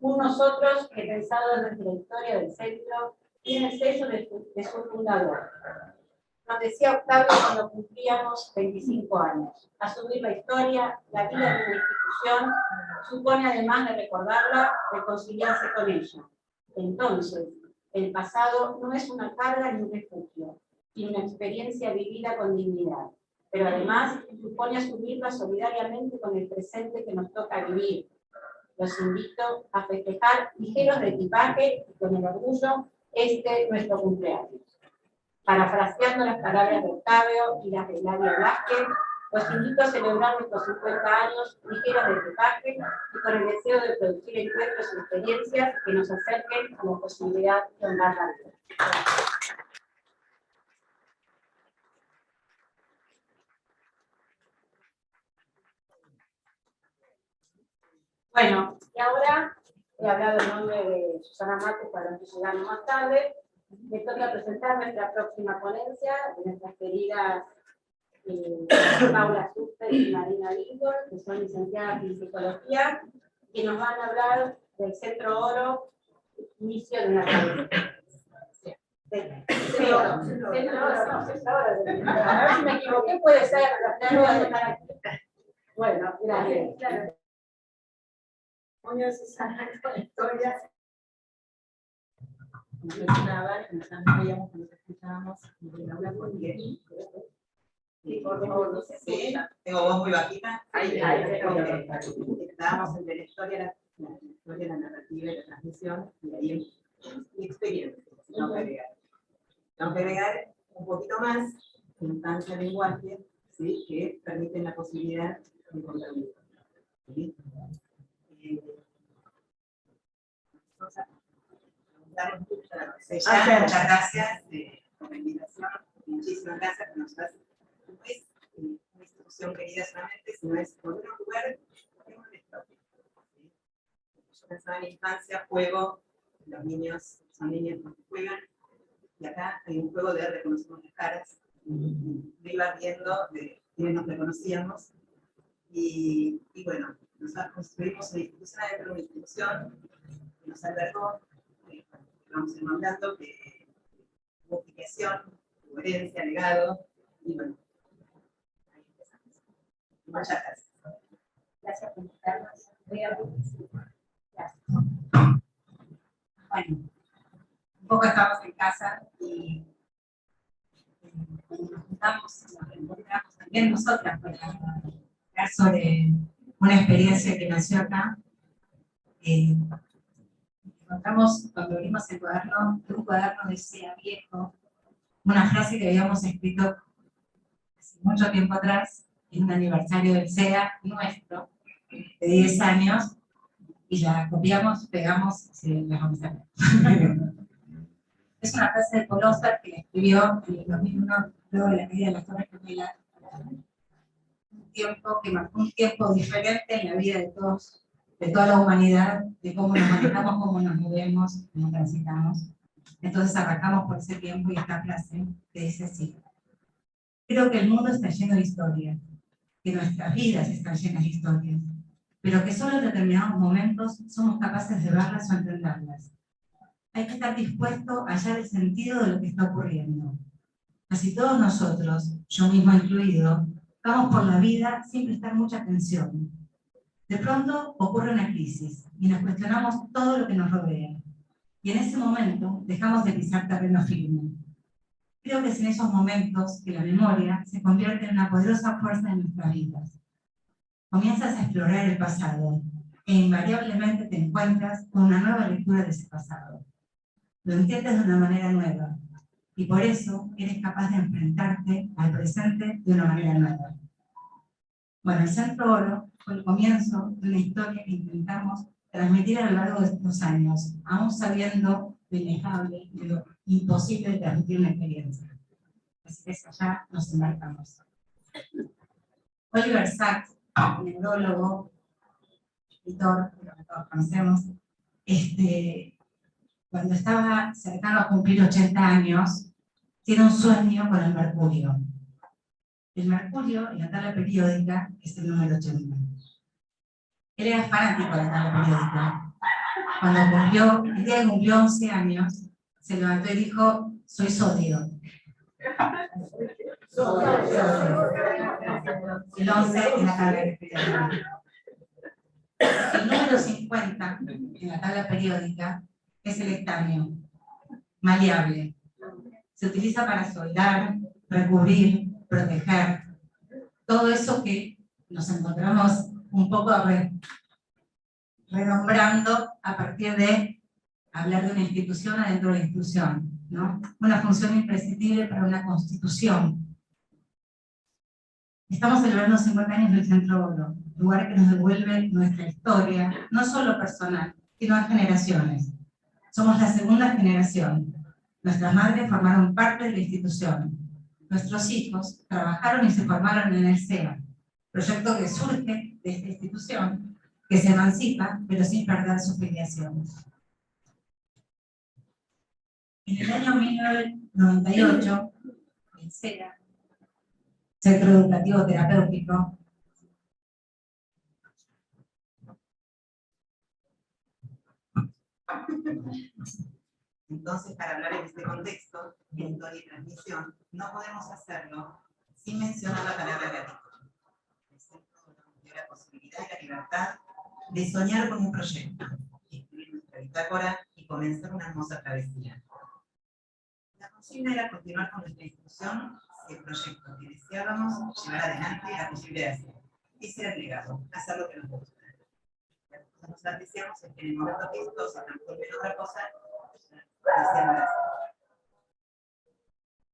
Un nosotros que, pensado desde la historia del centro, tiene el sello de su fundador. Nos decía Octavio cuando cumplíamos 25 años. Asumir la historia, la vida de una institución, supone además de recordarla, reconciliarse con ella. Entonces, el pasado no es una carga ni un refugio, sino una experiencia vivida con dignidad, pero además supone asumirla solidariamente con el presente que nos toca vivir. Los invito a festejar ligeros de equipaje y con el orgullo nuestro cumpleaños. Parafraseando las palabras de Octavio y las de Nadia Blasquez, los invito a celebrar nuestros 50 años ligeros de equipaje y con el deseo de producir encuentros y experiencias que nos acerquen a la posibilidad de honrar la vida. Bueno, y ahora he hablado en nombre de Susana Matus para los que llegaron más tarde. Me toca presentar nuestra próxima ponencia de nuestras queridas Paula Suster y Marina Víctor, que son licenciadas en psicología, que nos van a hablar del Centro Oro, inicio de una carrera. Centro Oro, no, Centro Oro. A ver si me equivoqué, puede ser. Bueno, gracias. Hola Susana, con la historia. Nos mencionaba que nos veíamos, que nos escuchábamos en la aula con Miguel. Sí, por favor, no sé si tengo voz muy bajita. Ahí, Estábamos entre la historia, la narrativa y la transmisión, y ahí mi experiencia. Tengo que agregar un poquito más instancia de lenguaje, ¿sí? Que permiten la posibilidad de contenido. ¿Sí? Muchas gracias por la invitación. Muchísimas gracias por nos das. No es una institución querida solamente, sino es por un lugar que una historia. Yo pensaba en la infancia, juego, los niños son niños que juegan, y acá hay un juego de reconocer las caras. Me iba viendo de quienes nos reconocíamos, y bueno, nosotros construimos una institución adentro de una institución que nos albergó. Vamos a ir hablando de multiplicación, coherencia, legado, y bueno, ahí empezamos. Muchas gracias. Gracias por invitarnos. Gracias. Bueno, un poco estábamos en casa y nos juntamos, nos encontramos también nosotras para hablar sobre una experiencia que nació acá. Encontramos, cuando abrimos el cuaderno, que un cuaderno decía viejo, una frase que habíamos escrito hace mucho tiempo atrás, en un aniversario del SEA nuestro, de 10 años, y la copiamos, pegamos, y la vamos a ver. Es una frase de Colosar que la escribió en el 2001, luego de la caída de las Torres Gemelas. Un tiempo que marcó un tiempo diferente en la vida de todos, de toda la humanidad, de cómo nos manejamos, cómo nos movemos, cómo transitamos. Entonces arrancamos por ese tiempo y esta frase que dice así: creo que el mundo está lleno de historias, que nuestras vidas están llenas de historias, pero que solo en determinados momentos somos capaces de verlas o entenderlas. Hay que estar dispuesto a hallar el sentido de lo que está ocurriendo. Casi todos nosotros, yo mismo incluido, vamos por la vida sin prestar mucha atención. De pronto ocurre una crisis y nos cuestionamos todo lo que nos rodea. Y en ese momento dejamos de pisar terreno firme. Creo que es en esos momentos que la memoria se convierte en una poderosa fuerza en nuestras vidas. Comienzas a explorar el pasado e invariablemente te encuentras con una nueva lectura de ese pasado. Lo entiendes de una manera nueva y por eso eres capaz de enfrentarte al presente de una manera nueva. Bueno, el Centro Oro fue el comienzo de una historia que intentamos transmitir a lo largo de estos años, aún sabiendo lo inefable y lo imposible de transmitir una experiencia. Así que allá nos embarcamos. Oliver Sacks, neurólogo, escritor, que todos conocemos, cuando estaba cercano a cumplir 80 años, tiene un sueño con el mercurio. El mercurio en la tabla periódica es el número 80. Él era fanático de la tabla periódica. Cuando el día que cumplió 11 años, se levantó y dijo: soy sodio. El 11 en la tabla periódica. El número 50 en la tabla periódica es el estaño, maleable. Se utiliza para soldar, recubrir, proteger. Todo eso que nos encontramos un poco renombrando a partir de hablar de una institución adentro de la institución, ¿no? Una función imprescindible para una constitución. Estamos celebrando 50 años del Centro Oro, lugar que nos devuelve nuestra historia, no solo personal, sino a generaciones. Somos la segunda generación. Nuestras madres formaron parte de la institución. Nuestros hijos trabajaron y se formaron en el SEA, proyecto que surge de esta institución, que se emancipa, pero sin perder su filiación. En el año 1998, el SEA, Centro Educativo Terapéutico, Entonces, para hablar en este contexto, de historia y transmisión, no podemos hacerlo sin mencionar la palabra gratitud. El Centro nos dio la posibilidad y la libertad de soñar con un proyecto, escribir nuestra bitácora y comenzar una hermosa travesía. La consigna era continuar con nuestra institución si el proyecto que deseábamos llevar adelante era posible de hacer. Ese era el legado, hacer lo que nos gusta. Lo que nosotros deseamos es que en el momento que esto se transforme en otra cosa,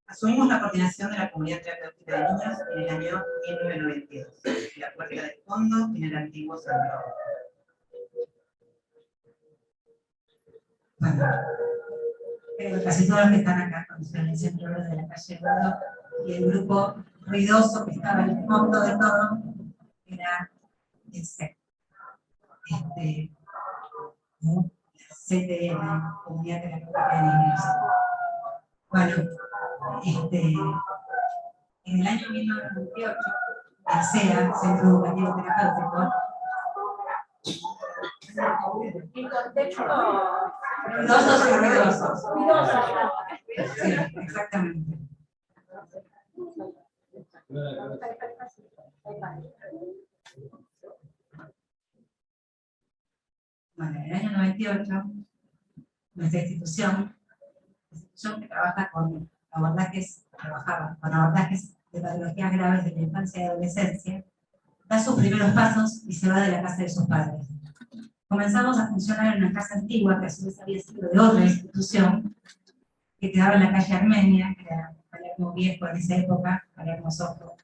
asumimos la coordinación de la comunidad terapéutica de niños en el año 1992, en la Puerta del Fondo, en el antiguo Centro Oro. Bueno, creo que casi todos los que están acá conocen el Centro Oro de la calle Oro, y el grupo ruidoso que estaba en el fondo de todo era el CEP. ¿No? CTN, Comunidad Terapéutica de Niños. Bueno, en el año 1998, el SEA, Centro Educativo Terapéutico, En contexto ruidosos y ruidosos. ruidoso. Sí, exactamente. Bueno, en el año 98, nuestra institución institución que trabaja con abordajes, trabajaba con abordajes de patologías graves de la infancia y adolescencia, da sus primeros pasos y se va de la casa de sus padres. Comenzamos a funcionar en una casa antigua que a su vez había sido de otra institución, que quedaba en la calle Armenia, que era Palermo Viejo en esa época, Palermo Sojo,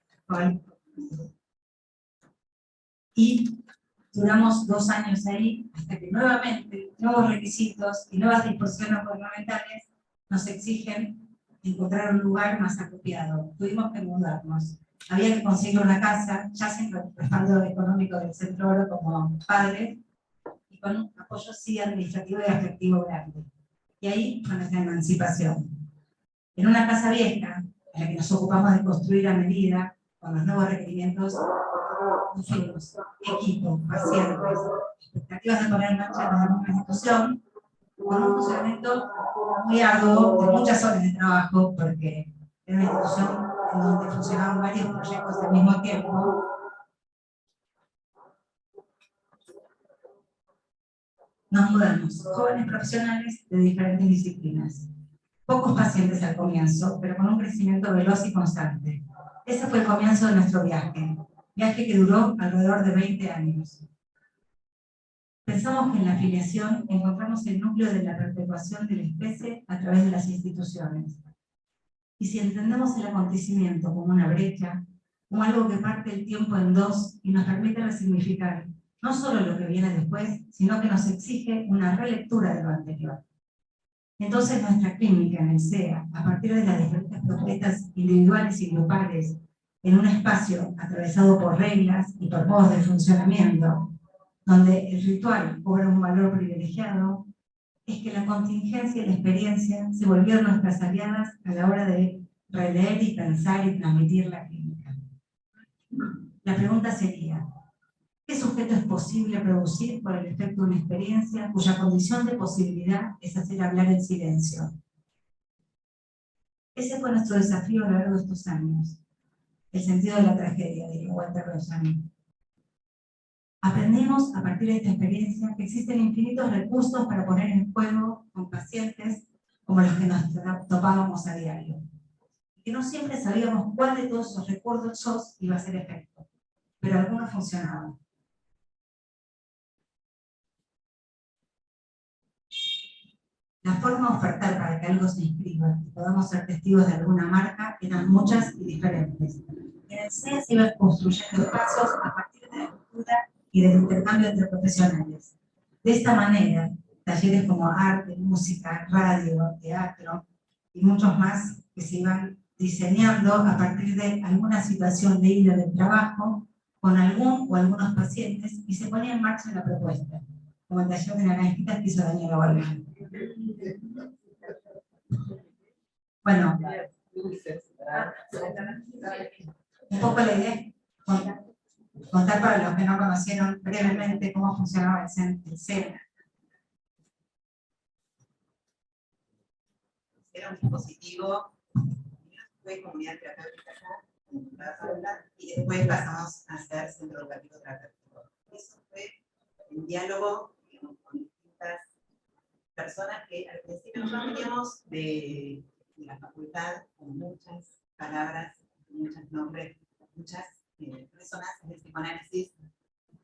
y duramos 2 años ahí, hasta que nuevamente nuevos requisitos y nuevas disposiciones gubernamentales nos exigen encontrar un lugar más apropiado. Tuvimos que mudarnos. Había que conseguir una casa, ya sin respaldo económico del Centro Oro como padre, y con un apoyo sí administrativo y afectivo grande. Y ahí fue nuestra emancipación. En una casa vieja, en la que nos ocupamos de construir a medida, con los nuevos requerimientos, fuimos equipo, pacientes, expectativas de poner en marcha la nueva institución, con un funcionamiento muy arduo, de muchas horas de trabajo, porque era una institución en donde funcionaban varios proyectos al mismo tiempo. Nos mudamos, jóvenes profesionales de diferentes disciplinas. Pocos pacientes al comienzo, pero con un crecimiento veloz y constante. Ese fue el comienzo de nuestro viaje que duró alrededor de 20 años. Pensamos que en la afiliación encontramos el núcleo de la perpetuación de la especie a través de las instituciones. Y si entendemos el acontecimiento como una brecha, como algo que parte el tiempo en dos y nos permite resignificar no solo lo que viene después, sino que nos exige una relectura de lo anterior. Entonces nuestra clínica en el SEA, a partir de las diferentes propuestas individuales y grupales, en un espacio atravesado por reglas y por modos de funcionamiento, donde el ritual cobra un valor privilegiado, es que la contingencia y la experiencia se volvieron nuestras aliadas a la hora de releer y pensar y transmitir la clínica. La pregunta sería, ¿qué sujeto es posible producir por el efecto de una experiencia cuya condición de posibilidad es hacer hablar en silencio? Ese fue nuestro desafío a lo largo de estos años. El sentido de la tragedia, diría Walter Benjamin. Aprendimos a partir de esta experiencia que existen infinitos recursos para poner en juego con pacientes como los que nos topábamos a diario. Y que no siempre sabíamos cuál de todos esos recursos iba a ser efecto, pero algunos funcionaban. La forma de ofertar para que algo se inscriba y podamos ser testigos de alguna marca eran muchas y diferentes. En el SEA se iban construyendo espacios a partir de la lectura y del intercambio entre profesionales. De esta manera, talleres como arte, música, radio, teatro y muchos más que se iban diseñando a partir de alguna situación de ida del trabajo con algún o algunos pacientes y se ponía en marcha la propuesta, como el taller de naranjitas que hizo Daniela Borges. Bueno, un poco la idea es contar para los que no conocieron brevemente cómo funcionaba el SEA. Era un dispositivo, fue comunidad terapéutica acá, y después pasamos a ser centro educativo terapéutico. Eso fue un diálogo con distintas personas que al principio nosotros veníamos de la facultad con muchas palabras, muchos nombres, muchas resonancias del psicoanálisis,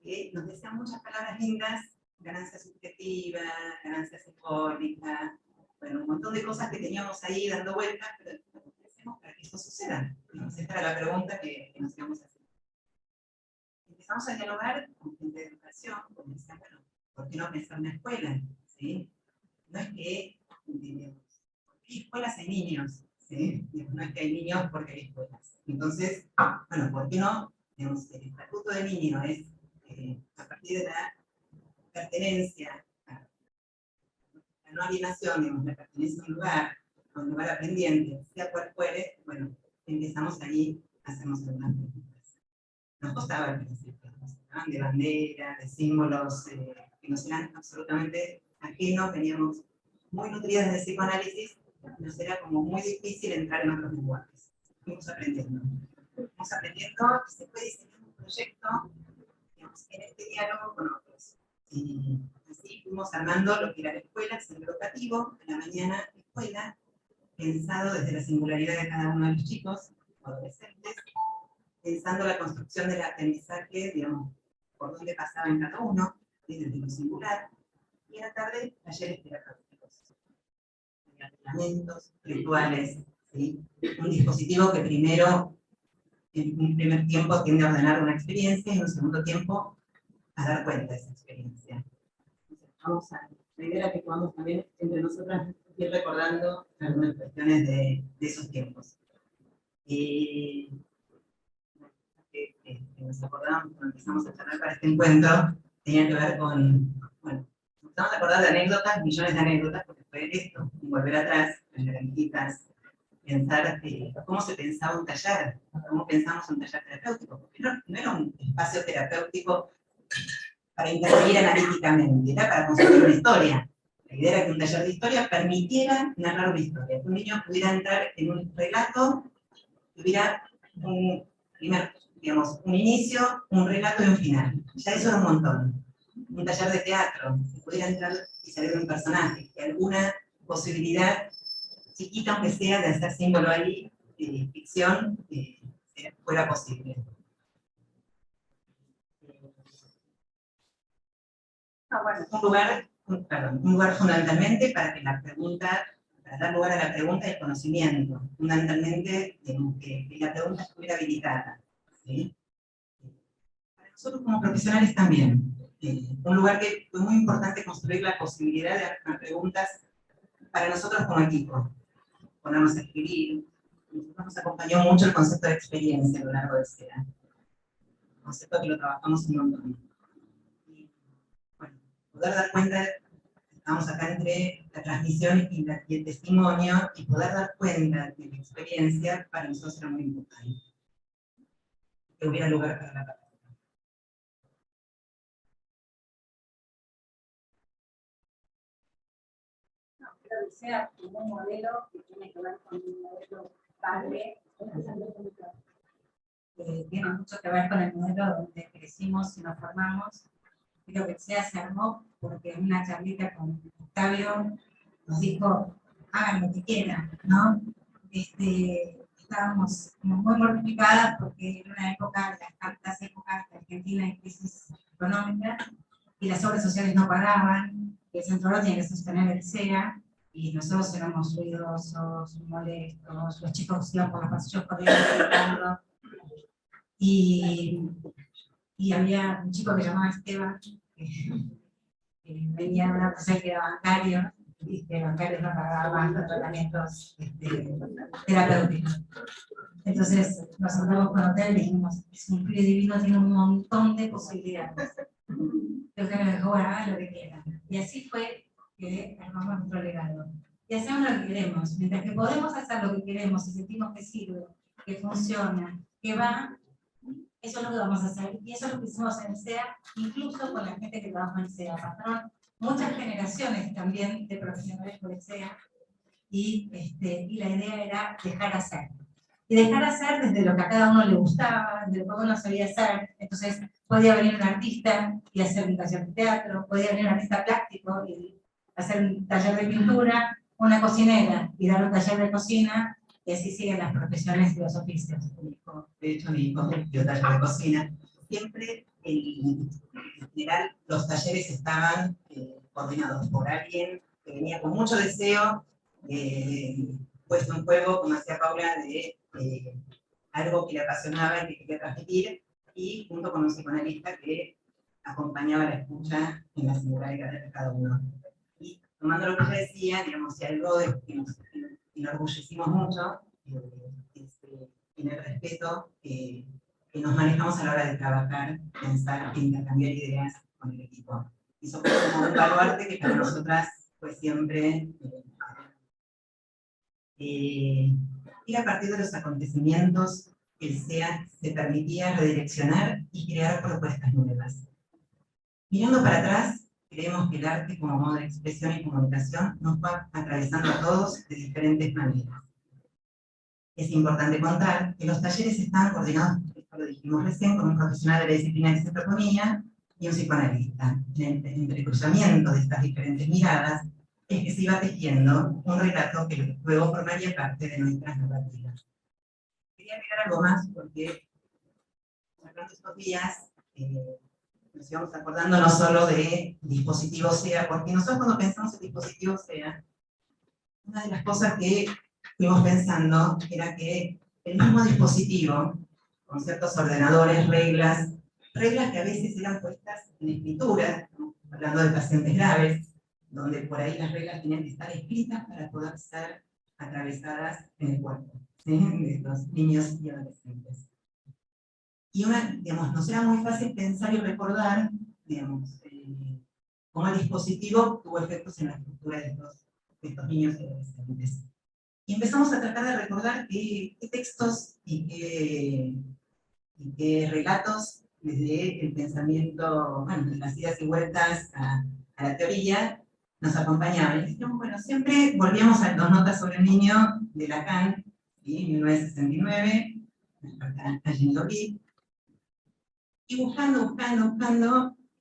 que nos decían muchas palabras lindas, ganancia subjetiva, ganancia simbólica, bueno, un montón de cosas que teníamos ahí dando vueltas, pero ¿cómo hacemos para que esto suceda? Esta era la pregunta que nos íbamos a hacer. Empezamos a dialogar con gente de educación, porque decían, bueno, ¿por qué no pensar en una escuela? ¿Sí? No es que, hay escuelas, hay niños, ¿sí? No es que hay niños porque hay escuelas. Entonces, bueno, ¿por qué no? Digamos, el estatuto de niño es a partir de la pertenencia, la no alienación, digamos, la pertenencia a un lugar aprendiente, sea cual fuere, bueno, empezamos ahí a hacernos algunas preguntas. Nos costaba al principio, nos hablaban de banderas, de símbolos que nos eran absolutamente ajenos, veníamos muy nutridas de psicoanálisis, nos era como muy difícil entrar en otros lenguajes. Fuimos aprendiendo y se fue diseñando un proyecto, digamos, en este diálogo con otros. Y así fuimos armando lo que era la escuela, el centro educativo, en la mañana escuela, pensado desde la singularidad de cada uno de los chicos o adolescentes, pensando la construcción del aprendizaje, digamos, por dónde pasaba en cada uno, desde lo singular, y en la tarde, talleres terapéuticos, lamentos, rituales, ¿sí? Un dispositivo que primero, en un primer tiempo, tiende a ordenar una experiencia y en un segundo tiempo a dar cuenta de esa experiencia. Entonces, la idea era que podamos también entre nosotras ir recordando algunas cuestiones de esos tiempos. Que nos acordamos cuando empezamos a charlar para este encuentro, tenía que ver con, bueno, nos empezamos a acordar de anécdotas, millones de anécdotas, porque fue esto, volver atrás, las naranjitas, pensar cómo se pensaba un taller, cómo pensamos un taller terapéutico, porque no era un espacio terapéutico para intervenir analíticamente, era para construir una historia. La idea era que un taller de historia permitiera narrar una historia, que un niño pudiera entrar en un relato, tuviera un primer, digamos, un inicio, un relato y un final. Ya eso era un montón. Un taller de teatro, que pudiera entrar y salir un personaje, que alguna posibilidad chiquita, aunque sea, de hacer símbolo ahí, ficción, fuera posible. Bueno, un lugar fundamentalmente para que la pregunta, para dar lugar a la pregunta y el conocimiento, fundamentalmente que la pregunta estuviera habilitada, ¿sí? Para nosotros como profesionales también, un lugar que fue muy importante construir la posibilidad de hacer preguntas para nosotros como equipo, ponernos a escribir. Nosotros nos acompañó mucho el concepto de experiencia a lo largo del SEA, concepto que lo trabajamos un montón. Y, bueno, poder dar cuenta, estamos acá entre la transmisión y el testimonio, y poder dar cuenta de la experiencia para nosotros era muy importante. Que hubiera lugar para la práctica. Creo que sea como un modelo que tiene que ver con un modelo padre, tiene mucho que ver con el modelo donde crecimos y nos formamos. Creo que SEA se armó porque en una charlita con Octavio nos dijo, hagan lo que quieran, ¿no? Estábamos muy mortificadas porque era una época, las tantas épocas de Argentina en crisis económica, y las obras sociales no pagaban, y el centro tenía que sostener el SEA, y nosotros éramos ruidosos, molestos, los chicos iban por los pasillos corriendo, gritando, y había un chico que llamaba Esteban, que venía de una empresa que era bancario, y que bancarios no pagaban los tratamientos terapéuticos. Entonces nos sentamos con Hotel y dijimos, es un pibe divino, tiene un montón de posibilidades. Entonces me dijo, bueno, hagan lo que quieran. Y así fue que armamos nuestro legado. Y hacemos lo que queremos. Mientras que podemos hacer lo que queremos y sentimos que sirve, que funciona, que va, eso es lo que vamos a hacer. Y eso es lo que hicimos en SEA, incluso con la gente que trabaja en SEA. Pasaron muchas generaciones también de profesionales por SEA, y la idea era dejar hacer. Y dejar hacer desde lo que a cada uno le gustaba, desde lo que uno sabía hacer. Entonces, podía venir un artista y hacer un taller de teatro, podía venir un artista plástico y hacer un taller de pintura, una cocinera y dar un taller de cocina, y así siguen las profesiones y los oficios. De hecho, mi hijo dio taller de cocina. Siempre, en general, los talleres estaban coordinados por alguien que venía con mucho deseo, puesto en juego, como decía Paula, de algo que le apasionaba y que quería transmitir, y junto con un psicoanalista que acompañaba la escucha en la singularidad de cada uno. Y tomando lo que ella decía, digamos, si algo de que nos enorgullecimos mucho, en el respeto que nos manejamos a la hora de trabajar, pensar e intercambiar ideas con el equipo. Y eso fue como un baluarte que para nosotras fue siempre y a partir de los acontecimientos el SEA se permitía redireccionar y crear propuestas nuevas. Mirando para atrás, creemos que el arte como modo de expresión y comunicación nos va atravesando a todos de diferentes maneras. Es importante contar que los talleres estaban coordinados, esto lo dijimos recién, con un profesional de la disciplina que se proponía y un psicoanalista. En el entrecruzamiento de estas diferentes miradas, es que se iba tejiendo un relato que luego formaría parte de nuestras narrativas. Quería agregar algo más porque durante estos días nos íbamos acordando no solo de dispositivos SEA, porque nosotros cuando pensamos en dispositivos SEA, una de las cosas que fuimos pensando era que el mismo dispositivo, con ciertos ordenadores, reglas que a veces eran puestas en escritura, ¿no? Hablando de pacientes graves, donde por ahí las reglas tenían que estar escritas para poder ser atravesadas en el cuerpo, ¿sí? De los niños y adolescentes. Y digamos, nos era muy fácil pensar y recordar, digamos, cómo el dispositivo tuvo efectos en la estructura de estos niños y adolescentes. Y empezamos a tratar de recordar qué textos y qué relatos desde el pensamiento, bueno, de las idas y vueltas a la teoría, nos acompañaban. Y dijimos, bueno, siempre volvíamos a Dos notas sobre el niño de Lacan, ¿sí? 1969, allí lo vi. Y buscando,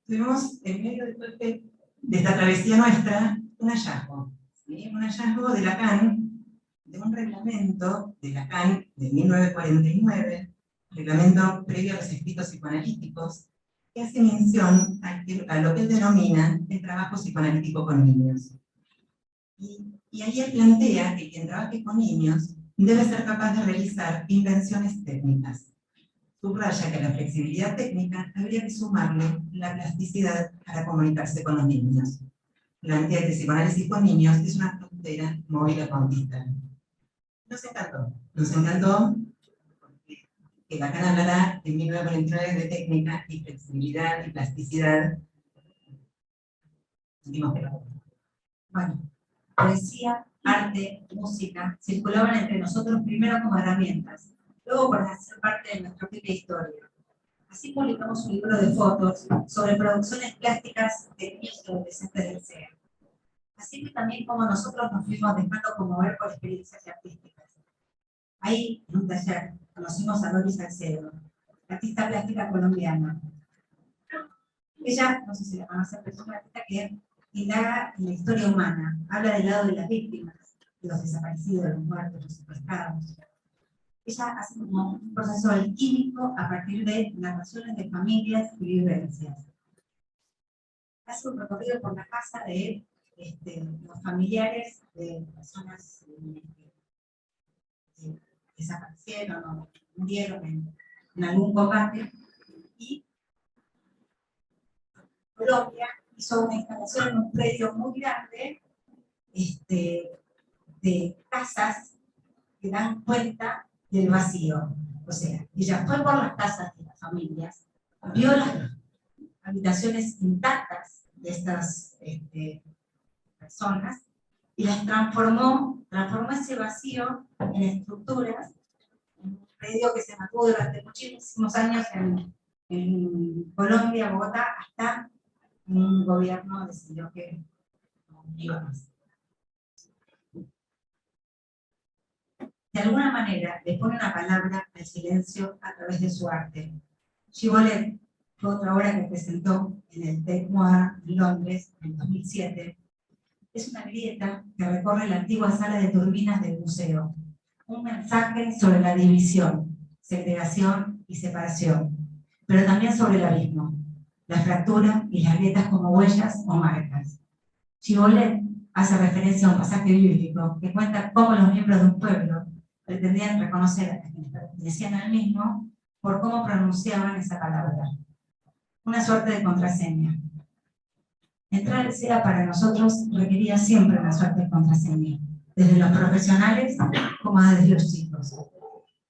tuvimos en medio de esta travesía nuestra un hallazgo. ¿Sí? Un hallazgo de Lacan, de un reglamento de Lacan de 1949, reglamento previo a los escritos psicoanalíticos, que hace mención a lo que él denomina el trabajo psicoanalítico con niños. Y ahí él plantea que quien trabaje con niños debe ser capaz de realizar invenciones técnicas. Subraya que a la flexibilidad técnica habría que sumarle la plasticidad para comunicarse con los niños. Plantea que el psicoanálisis con niños es una frontera móvil a conquistar. Nos encantó que Lacan hablará en 1949 de técnica y flexibilidad y plasticidad. Bueno, poesía, arte, música, circulaban entre nosotros primero como herramientas, luego para hacer parte de nuestra propia historia. Así publicamos un libro de fotos sobre producciones plásticas de niños y adolescentes del SEA. Así que también como nosotros nos fuimos dejando conmover por experiencias artísticas. Ahí, en un taller, conocimos a Doris Salcedo, artista plástica colombiana. Ella, no sé si la conocen, pero es una artista que indaga en la historia humana, habla del lado de las víctimas, de los desaparecidos, de los muertos, de los secuestrados. Ella hace como un proceso alquímico a partir de narraciones de familias y vivencias. Hace un recorrido por la casa de los familiares de personas que desaparecieron o murieron en algún combate, y Colombia hizo una instalación en un predio muy grande de casas que dan cuenta del vacío. O sea, ella fue por las casas de las familias, vio las habitaciones intactas de estas personas y las transformó ese vacío en estructuras, en un predio que se mantuvo durante muchísimos años en Colombia, Bogotá, hasta un gobierno decidió que no iba más. De alguna manera le pone una palabra al silencio a través de su arte. Gigolet fue otra obra que presentó en el Tate Modern en Londres en 2007. Es una grieta que recorre la antigua sala de turbinas del museo. Un mensaje sobre la división, segregación y separación, pero también sobre el abismo, la fractura y las grietas como huellas o marcas. Gigolet hace referencia a un pasaje bíblico que cuenta cómo los miembros de un pueblo pretendían reconocer a quienes pertenecían al mismo por cómo pronunciaban esa palabra. Una suerte de contraseña. Entrar al SEA para nosotros requería siempre una suerte de contraseña, desde los profesionales como desde los chicos.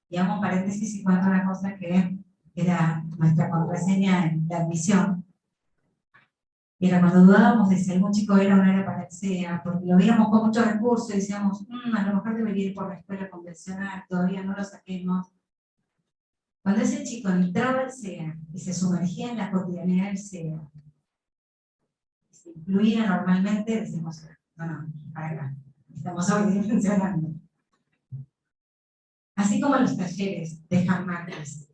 Y hago un paréntesis y cuento una cosa que era nuestra contraseña en la admisión. Era cuando dudábamos de si algún chico era o no era para el SEA, porque lo veíamos con muchos recursos y decíamos, a lo mejor debería ir por la escuela convencional, todavía no lo saquemos. Cuando ese chico entraba al SEA y se sumergía en la cotidianidad del SEA, y se incluía normalmente, decimos, no, para acá, estamos sobredimensionando. Así como los talleres dejan marcas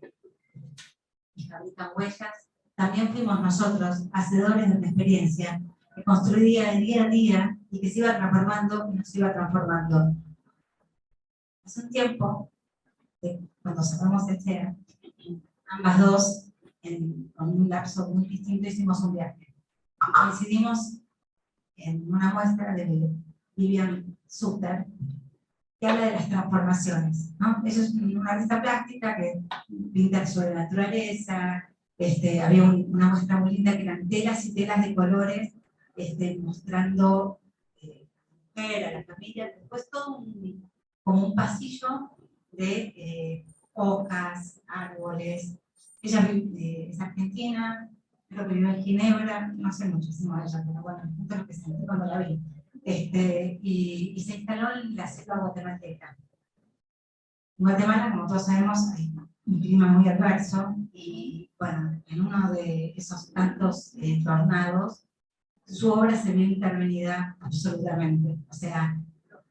y fabrican huellas, también fuimos nosotros hacedores de una experiencia que construía el día a día y que se iba transformando y nos iba transformando. Hace un tiempo, cuando cerramos el CEA, ambas dos, con un lapso muy distinto, hicimos un viaje. Coincidimos en una muestra de Vivian Sutter, que habla de las transformaciones, ¿no? Ella es una artista plástica que pinta sobre la naturaleza. Había una muestra muy linda que eran telas y telas de colores, mostrando a la mujer, a la familia, después todo como un pasillo de hojas, árboles. Ella es argentina, creo que vivió en Ginebra, no sé muchísimo de ella, pero bueno, esto es lo que sentí cuando la vi. Y se instaló en la selva guatemalteca. En Guatemala, como todos sabemos, hay un clima muy adverso, y bueno, en uno de esos tantos tornados, su obra se vio intervenida absolutamente. O sea,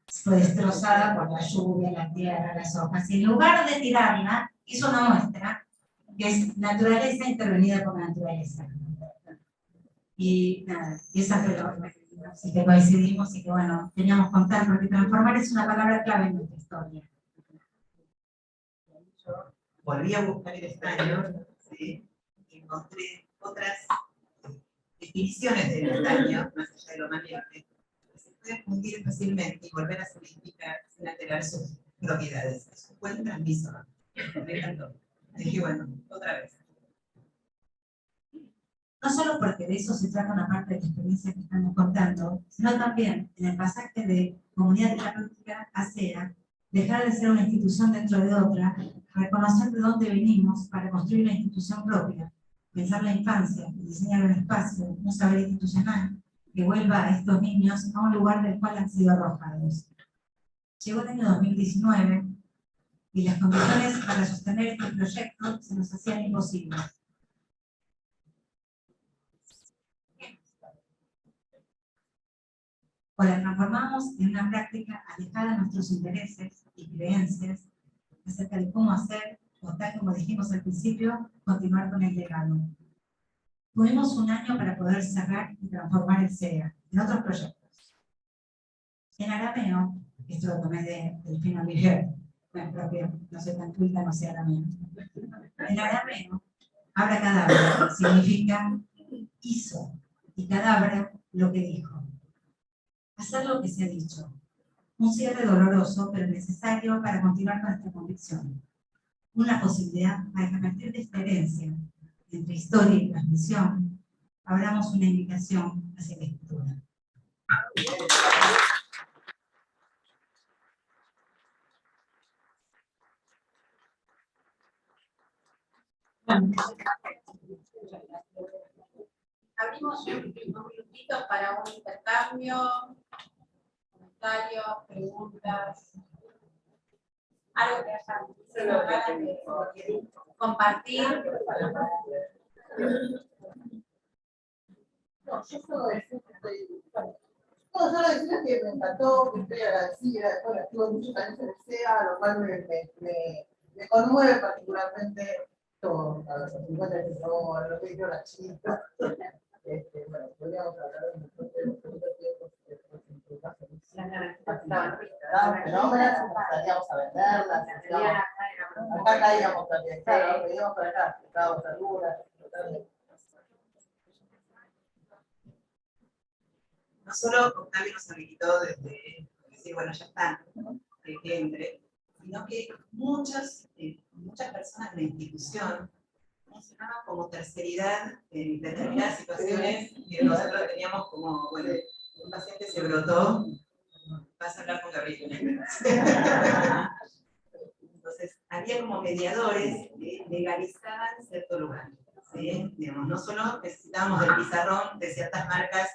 fue destrozada por la lluvia, la tierra, las hojas, y en lugar de tirarla, hizo una muestra que es naturaleza intervenida por la naturaleza. Y nada, y esa fue la obra. Así que coincidimos y que bueno, queríamos contar, porque transformar es una palabra clave en nuestra historia. Volví a buscar el estaño, ¿sí? Y encontré otras definiciones del estaño, más allá de lo maleable, que se pueden fundir fácilmente y volver a solidificar sin alterar sus propiedades. Es un buen transmisor. Me encantó. Dije, bueno, otra vez. No solo porque de eso se trata una parte de la experiencia que estamos contando, sino también en el pasaje de comunidad terapéutica a CEA, dejar de ser una institución dentro de otra, reconocer de dónde venimos para construir una institución propia, pensar la infancia, diseñar un espacio, un saber institucional que vuelva a estos niños a un lugar del cual han sido arrojados. Llegó el año 2019 y las condiciones para sostener este proyecto se nos hacían imposibles. O la transformamos en una práctica alejada de nuestros intereses y creencias acerca de cómo hacer, o tal como dijimos al principio, continuar con el legado. Tuvimos un año para poder cerrar y transformar el CEA en otros proyectos. En arameo, esto lo tomé de Delfino Miguel, bueno, propio, no soy tan culta, no sé arameo. En arameo, abracadabra significa hizo, y cadabra lo que dijo. Hacer lo que se ha dicho. Un cierre doloroso, pero necesario para continuar con esta convicción. Una posibilidad para que a partir de esta herencia, entre historia y transmisión, abramos una invitación hacia la escritura. Abrimos unos minutitos para un intercambio, comentarios, preguntas, algo que hayan ganas de compartir. No, yo solo decir que solo decirles que me encantó, que estoy agradecida, bueno, estuve muchos años en el CEA, lo cual me conmueve particularmente todo, a los 50 que somos, lo que dijo la chica. Bueno, podríamos hablar de muchos tiempos fenómenas, estaríamos a venderlas, acá caíamos también, claro, veníamos por acá, estábamos algunas, No solo Octavio nos habilitó desde decir, bueno, ya está, que entre, sino que muchas personas de la institución funcionaban como terceridad en determinadas situaciones que nosotros teníamos como, bueno, un paciente se brotó, vas a hablar con Gabriel. Entonces, había como mediadores que legalizaban cierto lugar. ¿Sí? Digamos, no solo necesitábamos del pizarrón de ciertas marcas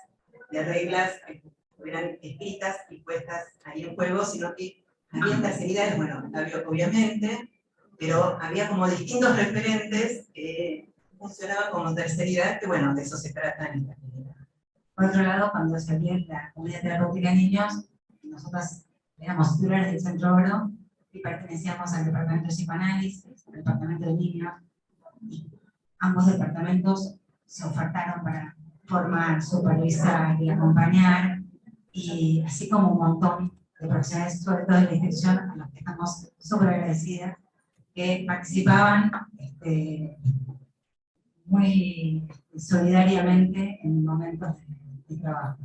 de reglas que fueran escritas y puestas ahí en juego, sino que había terceridades, bueno, obviamente, pero había como distintos referentes que funcionaban como terceridad, que bueno, de eso se trata en esta actividad. Por otro lado, cuando se abrió la comunidad terapéutica de niños, nosotros éramos titulares del Centro Oro y pertenecíamos al departamento de psicoanálisis, al departamento de niños, y ambos departamentos se ofertaron para formar, supervisar y acompañar, y así como un montón de profesionales, sobre todo de la institución, a los que estamos súper agradecidas, que participaban muy solidariamente en momentos de trabajo.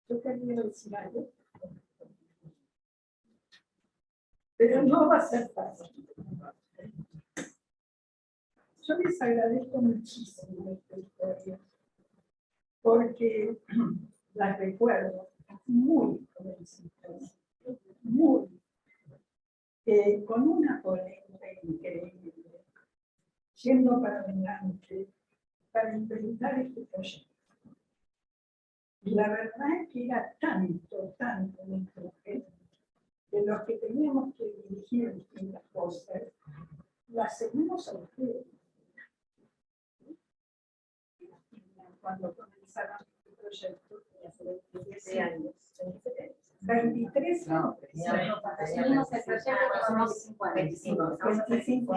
Yo quería decir algo, pero no va a ser fácil. Yo les agradezco muchísimo esta historia, porque las recuerdo muy jovencitas, muy, con una polémica increíble, yendo para adelante, para implementar este proyecto. Y la verdad es que era tanto nuestro jefe, de los que teníamos que dirigir distintas cosas, las seguimos a ustedes. Cuando comenzaron este proyecto, hace 27 años. 23 No, Asumimos el proyecto cuando teníamos 5 años. 25. Estamos a 25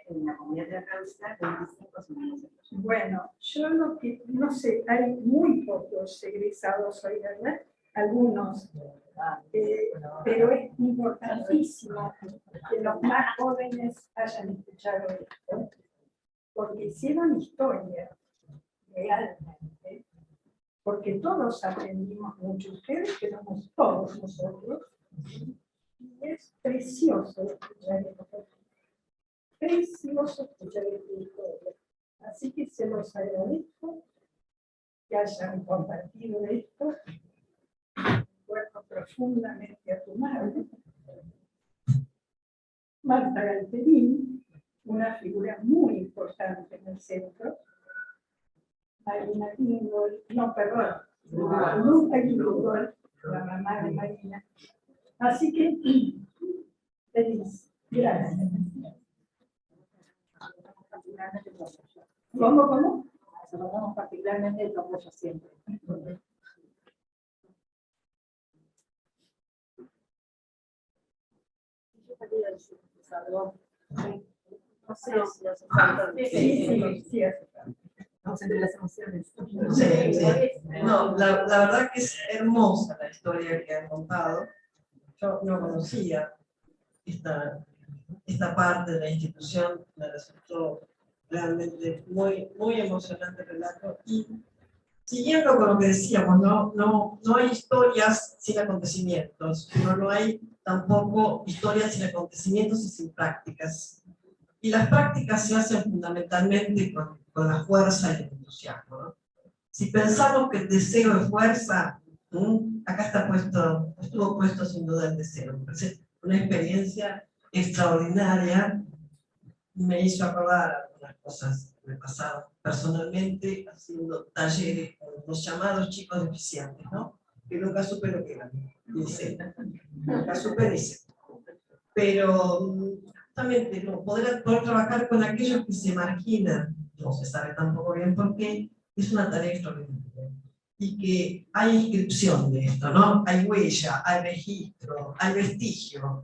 en la comunidad de Clausura, 25 asumimos el proyecto. Bueno, yo lo que, no sé, hay muy pocos egresados hoy, ¿verdad? Algunos, pero es importantísimo que los más jóvenes hayan escuchado esto, porque hicieron historia realmente, porque todos aprendimos mucho, ustedes quedamos todos nosotros, y es precioso escuchar esto, precioso escuchar esta historia. Así que se los agradezco que hayan compartido esto. Recuerdo profundamente a tu madre, Marta Galperín, una figura muy importante en el centro. Marina Gingol, no, perdón, Luca Gingol, la mamá de Marina. Así que, feliz. Gracias. ¿Cómo? Saludamos particularmente el apoyo siempre. Yo quería decir algo. No sé si hace falta. Sí, hace falta. Estamos entre las emociones. Sí. No, la verdad que es hermosa la historia que han contado. Yo no conocía esta parte de la institución, me resultó realmente muy emocionante el relato. Y siguiendo con lo que decíamos, no hay historias sin acontecimientos, pero no hay tampoco historias sin acontecimientos y sin prácticas. Y las prácticas se hacen fundamentalmente con la fuerza y el entusiasmo, ¿no? Si pensamos que el deseo es fuerza, acá estuvo puesto sin duda el deseo. Entonces, una experiencia extraordinaria, me hizo acordar algunas cosas que me pasaron personalmente haciendo talleres con los llamados chicos deficientes, ¿no? Que nunca supe lo que eran, nunca supe ni sé. Pero justamente poder trabajar con aquellos que se marginan, no se sabe tampoco bien por qué, es una tarea extraordinaria. Y que hay inscripción de esto, ¿no? Hay huella, hay registro, hay vestigio.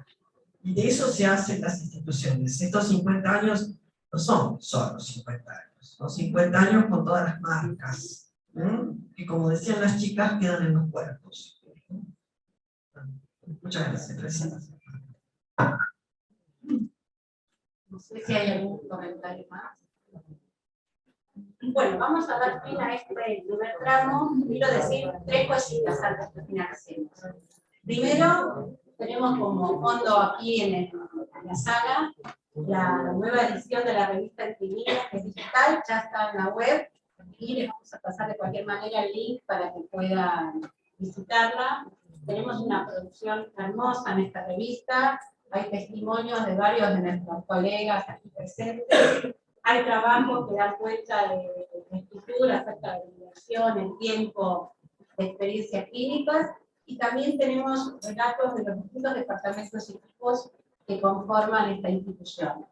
Y de eso se hacen las instituciones. Estos 50 años no son solo 50 años, son 50 años con todas las marcas, que como decían las chicas, quedan en los cuerpos. Muchas gracias, gracias. No sé si hay algún comentario más. Bueno, vamos a dar fin a este primer tramo. Quiero decir 3 cositas antes de finalicemos. Primero, tenemos como fondo aquí en la sala la nueva edición de la revista Imprimida, que es digital, ya está en la web, y les vamos a pasar de cualquier manera el link para que puedan visitarla. Tenemos una producción hermosa en esta revista, hay testimonios de varios de nuestros colegas aquí presentes, hay trabajos que dan cuenta de escritura acerca de la inversión, el tiempo, de experiencias clínicas, y también tenemos relatos de los distintos departamentos y equipos que conforman esta institución.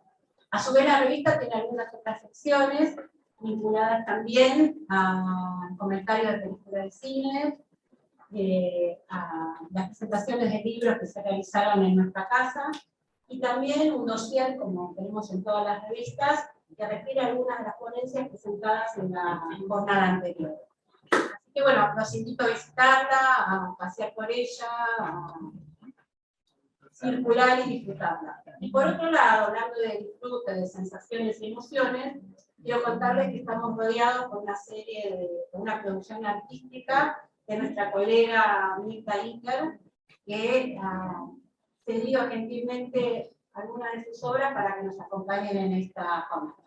A su vez, la revista tiene algunas otras secciones vinculadas también a comentarios de películas de cine, a las presentaciones de libros que se realizaron en nuestra casa, y también un dossier, como tenemos en todas las revistas, que refiere a algunas de las ponencias presentadas en la jornada anterior. Así que bueno, los invito a visitarla, a pasear por ella, a circular y disfrutarla. Y por otro lado, hablando de disfrute, de sensaciones y emociones, quiero contarles que estamos rodeados por una serie de una producción artística de nuestra colega Mirta Iker, que ha cedido gentilmente algunas de sus obras para que nos acompañen en esta jornada.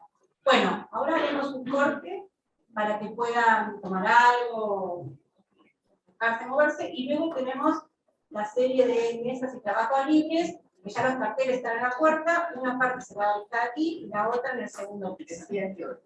Bueno, ahora haremos un corte para que puedan tomar algo, buscarse, moverse, y luego tenemos la serie de mesas y trabajos libres, que ya los carteles están en la puerta, una parte se va a dictar aquí y la otra en el segundo piso. 10:30.